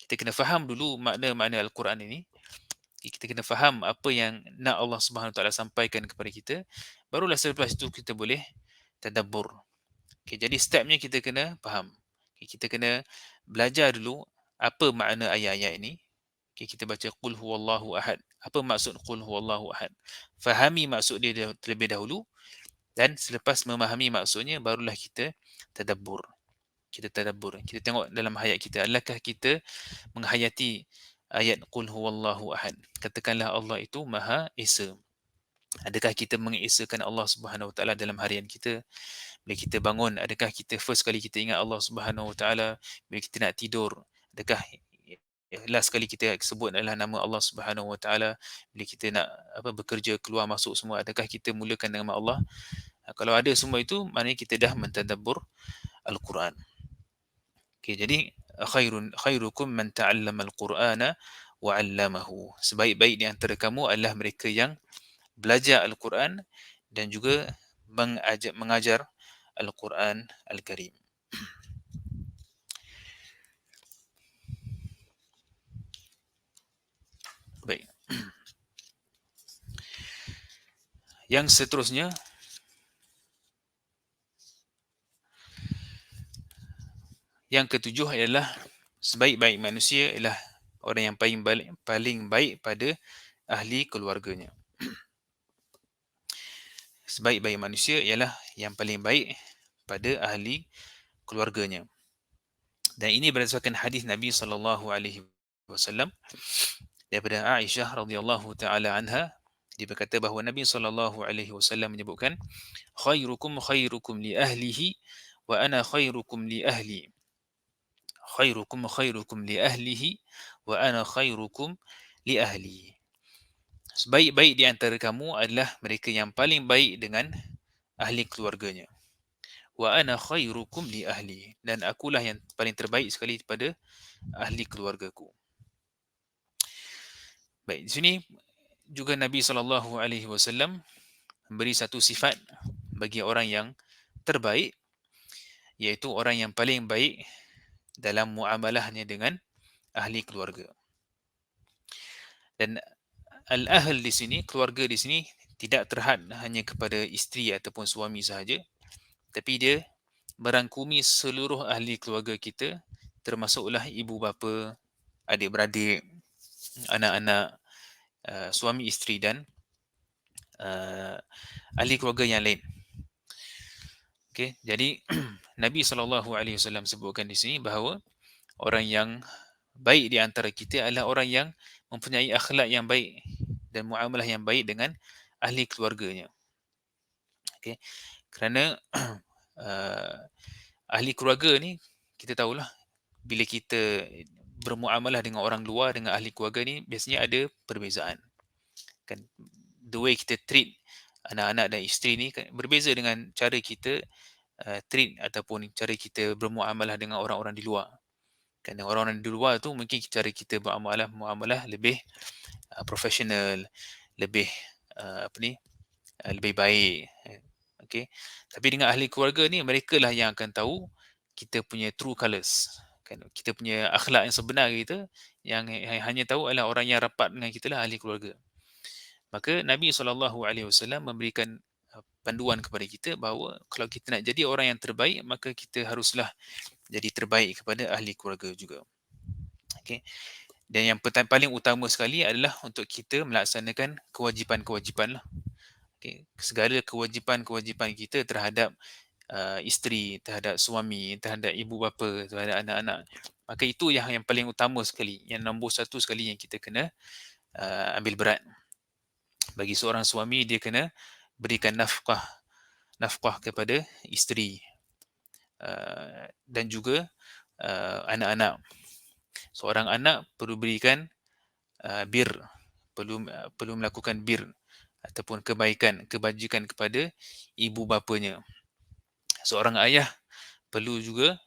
Kita kena faham dulu makna-makna Al-Quran ini. Kita kena faham apa yang nak Allah Subhanahu Taala sampaikan kepada kita. Barulah selepas itu kita boleh tadabbur. Okay, jadi stepnya kita kena faham. Okay, kita kena belajar dulu apa makna ayat-ayat ini. Okay, kita baca qul huwallahu ahad. Apa maksud qul huwallahu ahad? Fahami maksud dia terlebih dahulu, dan selepas memahami maksudnya barulah kita tadabbur. Kita tadabbur. Kita tengok dalam hayat kita, adakah kita menghayati ayat qul huwallahu ahad? Katakanlah Allah itu Maha Esa. Adakah kita mengesakan Allah Subhanahu Wa Taala dalam harian kita? Bila kita bangun, adakah kita first kali kita ingat Allah Subhanahu Wa Taala? Bila kita nak tidur, adakah last kali kita sebut adalah nama Allah Subhanahu Wa Taala? Bila kita nak bekerja, keluar masuk semua, adakah kita mulakan dengan nama Allah? Kalau ada semua itu, maknanya kita dah mentadabbur Al-Quran. Okay, jadi khairukum man ta'allama al-Qur'ana wa 'allamahu. Sebaik-baik di antara kamu adalah mereka yang belajar Al-Quran dan juga mengajar Al-Quran Al-Karim. Baik. Yang seterusnya, yang ketujuh adalah sebaik-baik manusia ialah orang yang paling baik pada ahli keluarganya. Sebaik-baik manusia ialah yang paling baik pada ahli keluarganya. Dan ini berdasarkan hadis Nabi SAW daripada Aisyah radhiyallahu taala anha. Dia berkata bahawa Nabi SAW menyebutkan, khairukum li ahlihi wa ana khairukum li ahli. Khairukum li ahlihi wa ana khairukum li ahli. Sebaik-baik di antara kamu adalah mereka yang paling baik dengan ahli keluarganya. Wa ana khairukum li ahli. Dan akulah yang paling terbaik sekali pada ahli keluargaku. Baik, di sini juga Nabi SAW memberi satu sifat bagi orang yang terbaik, iaitu orang yang paling baik dalam muamalahnya dengan ahli keluarga. Dan al-ahl di sini, keluarga di sini, tidak terhad hanya kepada isteri ataupun suami sahaja, tapi dia merangkumi seluruh ahli keluarga kita, termasuklah ibu bapa, adik-beradik, anak-anak, suami isteri dan ahli keluarga yang lain. Okay, jadi Nabi SAW sebutkan di sini bahawa orang yang baik di antara kita adalah orang yang mempunyai akhlak yang baik dan muamalah yang baik dengan ahli keluarganya. Okay, kerana ahli keluarga ni, kita tahulah bila kita bermuamalah dengan orang luar, dengan ahli keluarga ni biasanya ada perbezaan. Kan, the way kita treat anak-anak dan isteri ni kan berbeza dengan cara kita treat ataupun cara kita bermuamalah dengan orang-orang di luar. Kerana orang-orang di luar tu mungkin cara kita muamalah lebih profesional, lebih apa ni, lebih baik. Okey. Tapi dengan ahli keluarga ni, mereka lah yang akan tahu kita punya true colours. Kan, kita punya akhlak yang sebenar kita, yang hanya tahu adalah orang yang rapat dengan kita lah ahli keluarga. Maka Nabi SAW memberikan panduan kepada kita bahawa kalau kita nak jadi orang yang terbaik, maka kita haruslah jadi terbaik kepada ahli keluarga juga. Okey. Dan yang paling utama sekali adalah untuk kita melaksanakan kewajipan-kewajipan lah. Okay. Segala kewajipan-kewajipan kita terhadap isteri, terhadap suami, terhadap ibu bapa, terhadap anak-anak. Maka itu yang paling utama sekali, yang nombor satu sekali yang kita kena ambil berat. Bagi seorang suami, dia kena berikan nafkah kepada isteri dan juga anak-anak. Seorang anak perlu berikan bir, perlu melakukan bir ataupun kebajikan kepada ibu bapanya. Seorang ayah perlu juga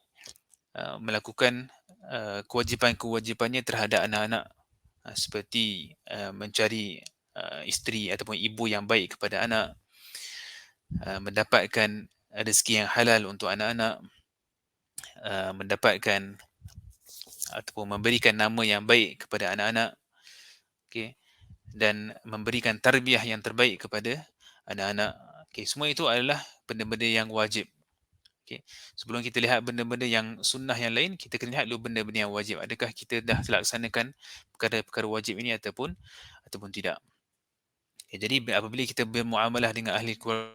melakukan kewajipan-kewajipannya terhadap anak-anak, seperti mencari isteri ataupun ibu yang baik kepada anak, mendapatkan rezeki yang halal untuk anak-anak, mendapatkan ataupun memberikan nama yang baik kepada anak-anak, okay, dan memberikan tarbiyah yang terbaik kepada anak-anak. Okay, semua itu adalah benda-benda yang wajib. Okay. Sebelum kita lihat benda-benda yang sunnah yang lain, kita kena lihat dulu benda-benda yang wajib. Adakah kita dah laksanakan perkara-perkara wajib ini ataupun tidak. Okay, jadi apabila kita bermuamalah dengan ahli keluarga,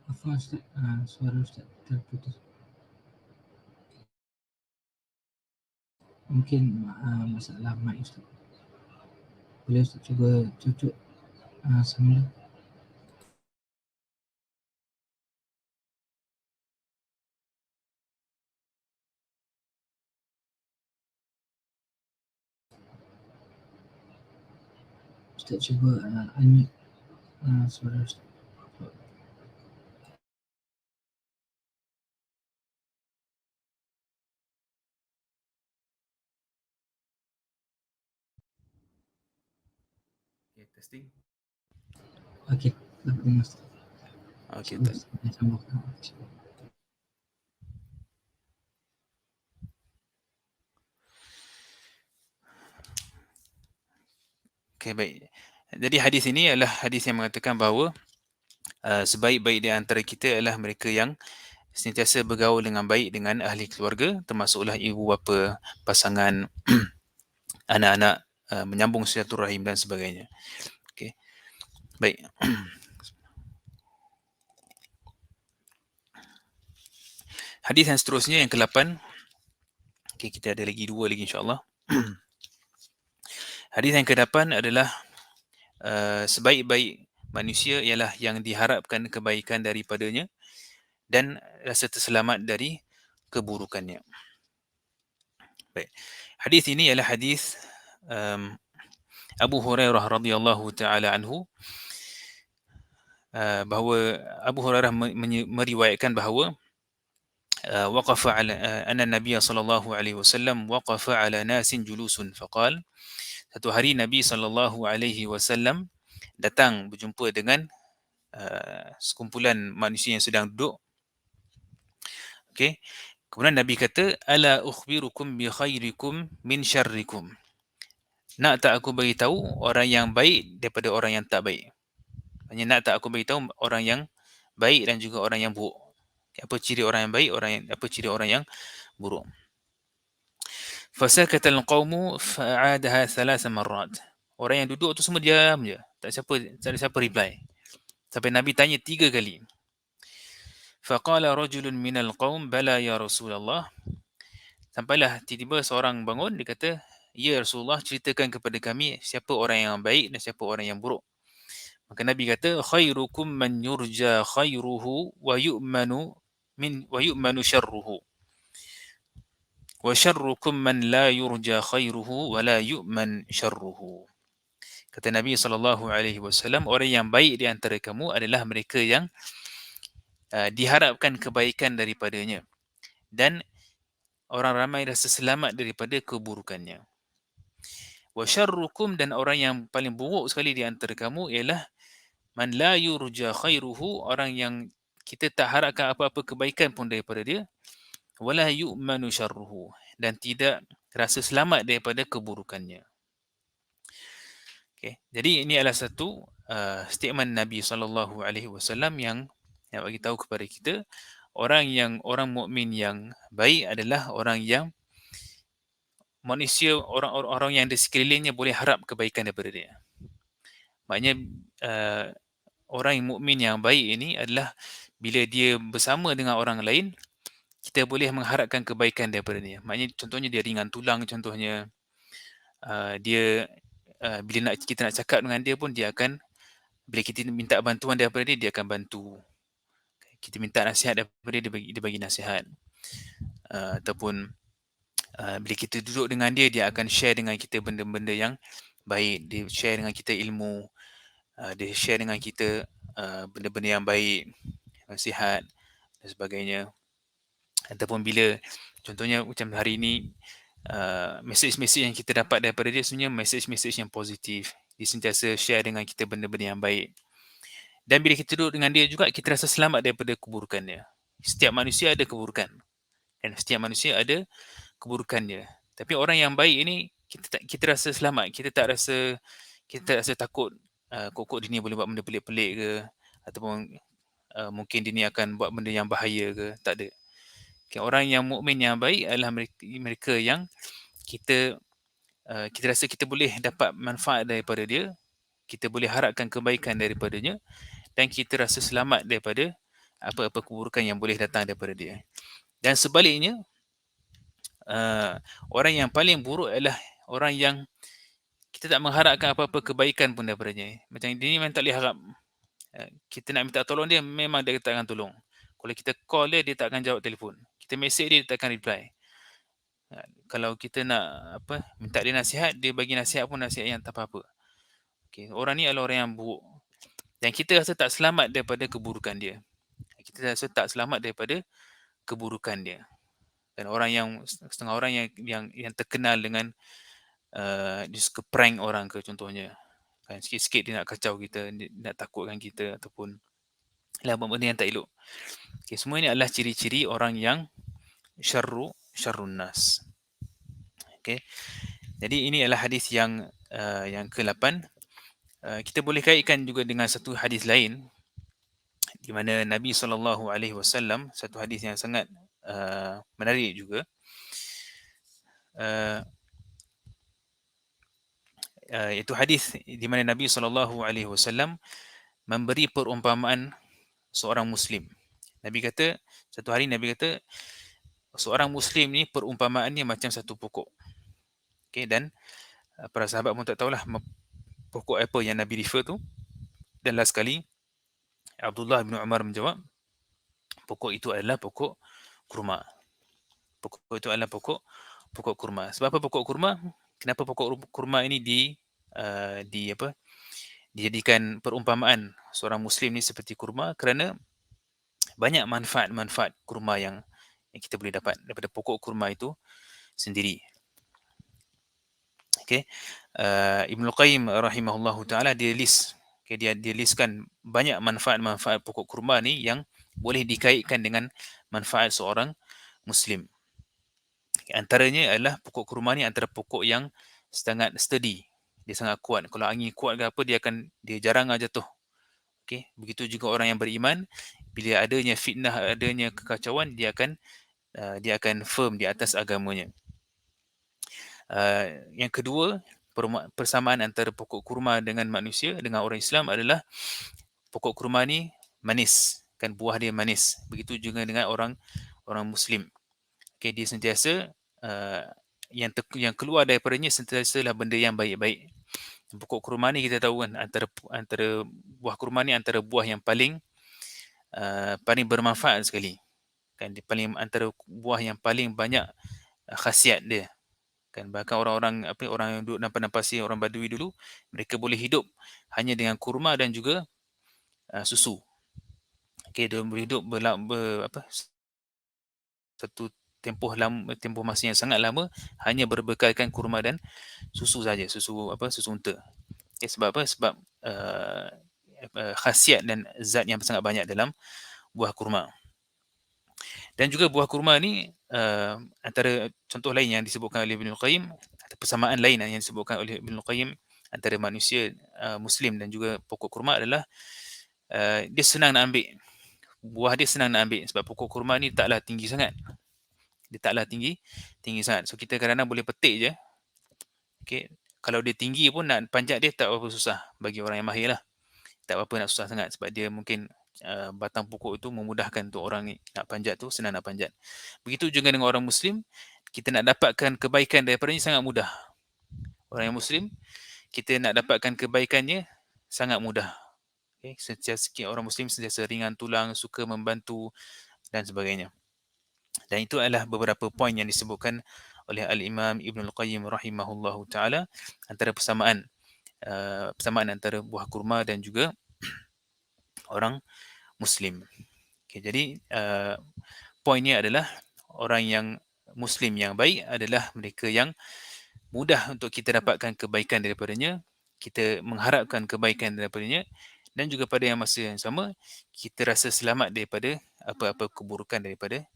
Afwan Ustaz, suara Ustaz terputus. Mungkin masalah mic Ustaz. Boleh Ustaz cuba cucuk semula. Ustaz cuba unmute suara Ustaz. okay, testing. Okey, dapat dengar Ustaz. Okay, Sambung. okay, baik. Jadi hadis ini adalah hadis yang mengatakan bahawa sebaik-baik di antara kita adalah mereka yang sentiasa bergaul dengan baik dengan ahli keluarga, termasuklah ibu bapa, pasangan, anak-anak, menyambung silaturahim dan sebagainya. Okay. Baik. Hadis yang seterusnya yang ke-8. Okay, kita ada lagi 2 lagi insya-Allah. Hadis yang ke-8 adalah sebaik-baik manusia ialah yang diharapkan kebaikan daripadanya dan rasa terselamat dari keburukannya. Baik. Hadis ini ialah hadis Abu Hurairah radhiyallahu taala anhu, bahawa Abu Hurairah meriwayatkan bahawa waqafa ala anna Nabiy sallallahu alaihi wasallam waqafa ala nasin julusun faqal, satu hari Nabi sallallahu alaihi wasallam datang berjumpa dengan sekumpulan manusia yang sedang duduk. Okey. Kemudian Nabi kata, ala ukhbirukum bi khairikum min syarrikum. Nak tak aku bagi tahu orang yang baik daripada orang yang tak baik? Maksudnya nak tak aku bagi tahu orang yang baik dan juga orang yang buruk? Apa ciri orang yang baik, apa ciri orang yang buruk? Fasakatal qaumu fa'adaha 3 marrat. Orang yang duduk tu semua diam je. Tak ada siapa reply. Sampai Nabi tanya 3 kali. Faqala rajulun minal qaum bala ya Rasulullah. Sampailah tiba-tiba seorang bangun, dia kata, "Ya Rasulullah, ceritakan kepada kami siapa orang yang baik dan siapa orang yang buruk." Maka Nabi kata, "Khairukum man yurja khairuhu wa yu'manu syarruhu. Wa syarrukum man la yurja khairuhu wa la yu'man syarruhu." Kata Nabi SAW, orang yang baik di antara kamu adalah mereka yang diharapkan kebaikan daripadanya, dan orang ramai rasa selamat daripada keburukannya. Wa syarrukum, dan orang yang paling buruk sekali di antara kamu ialah man la yurja khairuhu, orang yang kita tak harapkan apa-apa kebaikan pun daripada dia, wala yu'manu syarruhu, dan tidak rasa selamat daripada keburukannya. Okay. Jadi ini adalah satu statement Nabi SAW yang bagi tahu kepada kita, orang mukmin yang baik adalah orang yang manusia, orang yang di sekelilingnya boleh harap kebaikan daripada dia. Maknanya orang yang mukmin yang baik ini adalah bila dia bersama dengan orang lain, kita boleh mengharapkan kebaikan daripada dia. Maknanya contohnya dia ringan tulang, contohnya dia bila kita nak cakap dengan dia pun, dia akan, bila kita minta bantuan daripada dia, dia akan bantu. Kita minta nasihat daripada dia, dia bagi nasihat. Ataupun bila kita duduk dengan dia, dia akan share dengan kita benda-benda yang baik. Dia share dengan kita ilmu, dia share dengan kita benda-benda yang baik, nasihat dan sebagainya. Ataupun bila contohnya macam hari ini, message-message yang kita dapat daripada dia sebenarnya message-message yang positif. Dia sentiasa share dengan kita benda-benda yang baik. Dan bila kita duduk dengan dia juga, kita rasa selamat daripada keburukannya. Setiap manusia ada keburukan, dan setiap manusia ada keburukannya. Tapi orang yang baik ini, kita rasa selamat. Kita tak rasa takut, kok dia ni boleh buat benda pelik-pelik ke, ataupun mungkin dia ni akan buat benda yang bahaya ke. Tak ada. Okay, orang yang mukmin yang baik adalah mereka yang kita rasa kita boleh dapat manfaat daripada dia, kita boleh harapkan kebaikan daripadanya, dan kita rasa selamat daripada apa-apa keburukan yang boleh datang daripada dia. Dan sebaliknya, orang yang paling buruk adalah orang yang kita tak mengharapkan apa-apa kebaikan pun daripadanya. Macam dia ni memang tak boleh harap. Kita nak minta tolong dia, memang dia tak akan tolong. Kalau kita call dia, dia tak akan jawab telefon. Kita message dia, dia tak akan reply. Kalau kita nak minta dia nasihat, dia bagi nasihat pun nasihat yang tak apa-apa. Okay, orang ni adalah orang yang buruk. Dan kita rasa tak selamat daripada keburukan dia. Kita rasa tak selamat daripada keburukan dia. Dan orang yang, setengah orang yang terkenal dengan dia suka prank orang ke, contohnya. Kan, sikit-sikit dia nak kacau kita, dia nak takutkan kita, ataupun benda yang tak elok. Okay, semua ini adalah ciri-ciri orang yang syarrun nas. Okay. Jadi ini adalah hadis yang ke-8. Kita boleh kaitkan juga dengan satu hadis lain, di mana Nabi SAW, satu hadis yang sangat menarik juga, itu hadis di mana Nabi SAW memberi perumpamaan seorang Muslim. Nabi kata, satu hari Nabi kata, seorang Muslim ni perumpamaannya macam satu pokok. Okay, dan para sahabat pun tak tahulah pokok apa yang Nabi refer tu. Dan last sekali, Abdullah bin Umar menjawab, pokok itu adalah pokok kurma. Pokok itu adalah pokok kurma. Sebab apa pokok kurma? Kenapa pokok kurma ini dijadikan perumpamaan seorang Muslim ni seperti kurma? Kerana banyak manfaat-manfaat kurma yang kita boleh dapat daripada pokok kurma itu sendiri. Okay. Ibnu Qayyim rahimahullahu ta'ala, dia listkan banyak manfaat-manfaat pokok kurma ni yang boleh dikaitkan dengan manfaat seorang Muslim. Antaranya adalah pokok kurma ni antara pokok yang sangat sturdy. Dia sangat kuat. Kalau angin kuat ke apa, dia jarang jatuh. Okay. Begitu juga orang yang beriman, bila adanya fitnah, adanya kekacauan, dia akan firm di atas agamanya. Yang kedua, persamaan antara pokok kurma dengan manusia, dengan orang Islam adalah pokok kurma ni manis, kan buah dia manis. Begitu juga dengan orang Muslim. Okay, dia sentiasa yang keluar daripadanya sentiasalah benda yang baik-baik. Pokok kurma ni kita tahu kan, antara buah kurma ni antara buah yang paling bermanfaat sekali. Kan dia antara buah yang paling banyak khasiat dia. Kan bahkan orang yang duduk dalam padang pasir, orang Badui dulu, mereka boleh hidup hanya dengan kurma dan juga susu. Okey, dia boleh hidup satu tempoh masa yang sangat lama hanya berbekalkan kurma dan susu saja, susu unta. Okay, sebab apa? Sebab khasiat dan zat yang sangat banyak dalam buah kurma. Dan juga buah kurma ni antara contoh lain yang disebutkan oleh Ibn Qayyim, atau persamaan lain yang disebutkan oleh Ibn Qayyim antara manusia Muslim dan juga pokok kurma adalah dia senang nak ambil. Buah dia senang nak ambil sebab pokok kurma ni taklah tinggi sangat. Dia taklah tinggi sangat. So kita kadang-kadang boleh petik je. Okay. Kalau dia tinggi pun nak panjat dia tak apa susah bagi orang yang mahir lah. Tak apa nak susah sangat sebab dia mungkin batang pokok itu memudahkan untuk orang ni nak panjat tu, senang nak panjat. Begitu juga dengan orang Muslim, kita nak dapatkan kebaikan daripadanya sangat mudah. Orang yang Muslim, kita nak dapatkan kebaikannya sangat mudah. Okay. Orang Muslim sentiasa ringan tulang, suka membantu dan sebagainya. Dan itu adalah beberapa poin yang disebutkan oleh Al-Imam Ibn Al-Qayyim rahimahullahu ta'ala antara persamaan antara buah kurma dan juga orang Muslim. Okay, jadi poinnya adalah orang yang Muslim yang baik adalah mereka yang mudah untuk kita dapatkan kebaikan daripadanya, kita mengharapkan kebaikan daripadanya, dan juga pada yang masa yang sama kita rasa selamat daripada apa-apa keburukan daripada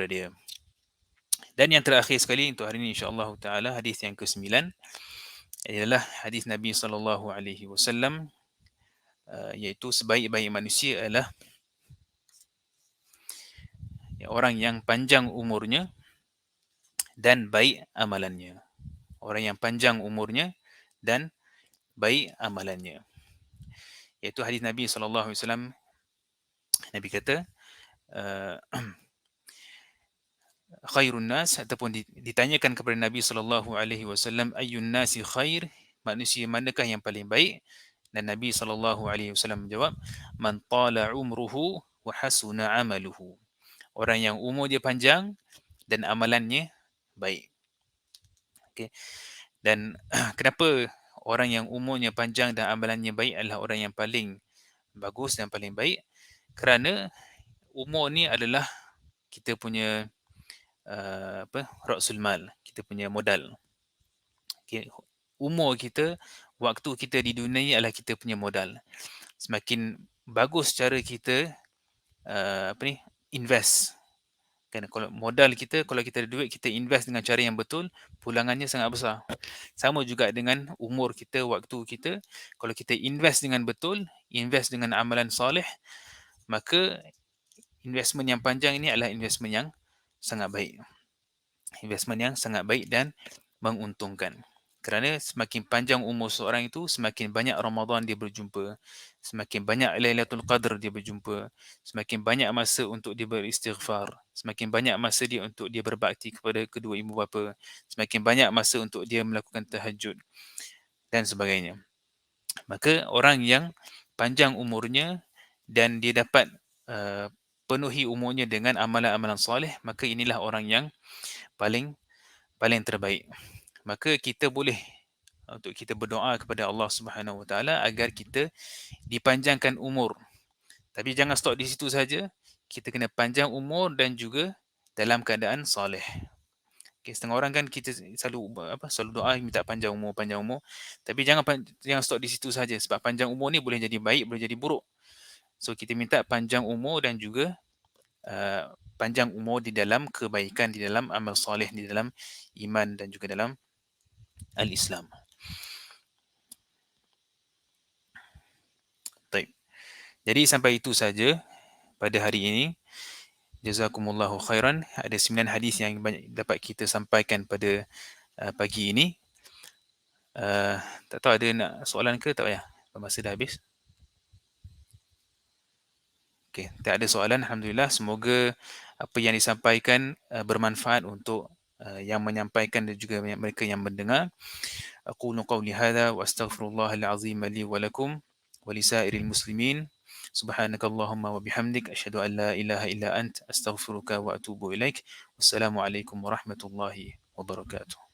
dia. Dan yang terakhir sekali untuk hari ini insya-Allah taala, hadis yang ke-9 ialah hadis Nabi sallallahu alaihi wasallam, iaitu sebaik-baik manusia adalah orang yang panjang umurnya dan baik amalannya. Orang yang panjang umurnya dan baik amalannya. Iaitu hadis Nabi sallallahu alaihi wasallam, Nabi kata khairun nas, ataupun ditanyakan kepada Nabi sallallahu alaihi wasallam, ayyun nasi khair, manusia manakah yang paling baik? Dan Nabi sallallahu alaihi wasallam menjawab, man tala umruhu wa hasuna amaluhu. Orang yang umur dia panjang dan amalannya baik. Okey. Dan kenapa orang yang umurnya panjang dan amalannya baik adalah orang yang paling bagus dan paling baik? Kerana umur ni adalah kita punya ra'sul mal, kita punya modal. Okay. Umur kita, waktu kita di dunia ni adalah kita punya modal. Semakin bagus cara kita invest. Kan, kalau modal kita, kalau kita ada duit, kita invest dengan cara yang betul, pulangannya sangat besar. Sama juga dengan umur kita, waktu kita, kalau kita invest dengan betul, invest dengan amalan soleh, maka investment yang panjang ini adalah investment yang sangat baik. Investment yang sangat baik dan menguntungkan. Kerana semakin panjang umur seorang itu, semakin banyak Ramadan dia berjumpa, semakin banyak Lailatul Qadar dia berjumpa, semakin banyak masa untuk dia beristighfar, semakin banyak masa dia untuk dia berbakti kepada kedua ibu bapa, semakin banyak masa untuk dia melakukan tahajud dan sebagainya. Maka orang yang panjang umurnya dan dia dapat penuhi umurnya dengan amalan-amalan soleh, maka inilah orang yang paling terbaik. Maka kita boleh untuk kita berdoa kepada Allah Subhanahu Wa Taala agar kita dipanjangkan umur. Tapi jangan stop di situ saja. Kita kena panjang umur dan juga dalam keadaan soleh. Okay, setengah orang kan kita selalu doa minta panjang umur. Tapi jangan stop di situ saja, sebab panjang umur ni boleh jadi baik, boleh jadi buruk. So kita minta panjang umur dan juga panjang umur di dalam kebaikan, di dalam amal soleh, di dalam iman dan juga dalam al-Islam. Baik. Jadi sampai itu saja pada hari ini. Jazakumullahu khairan. Ada 9 hadis yang dapat kita sampaikan pada pagi ini. Tak tahu ada nak soalan ke tak payah? Masa dah habis. Okey, tak ada soalan, alhamdulillah. Semoga apa yang disampaikan bermanfaat untuk yang menyampaikan dan juga mereka yang mendengar. أقول قولي هذا وأستغفر الله العظيم لي ولكم ولسائر المسلمين. سبحانك اللهم وبحمدك أشهد أن لا إله إلا أنت أستغفرك وأتوب إليك. والسلام عليكم ورحمة الله وبركاته.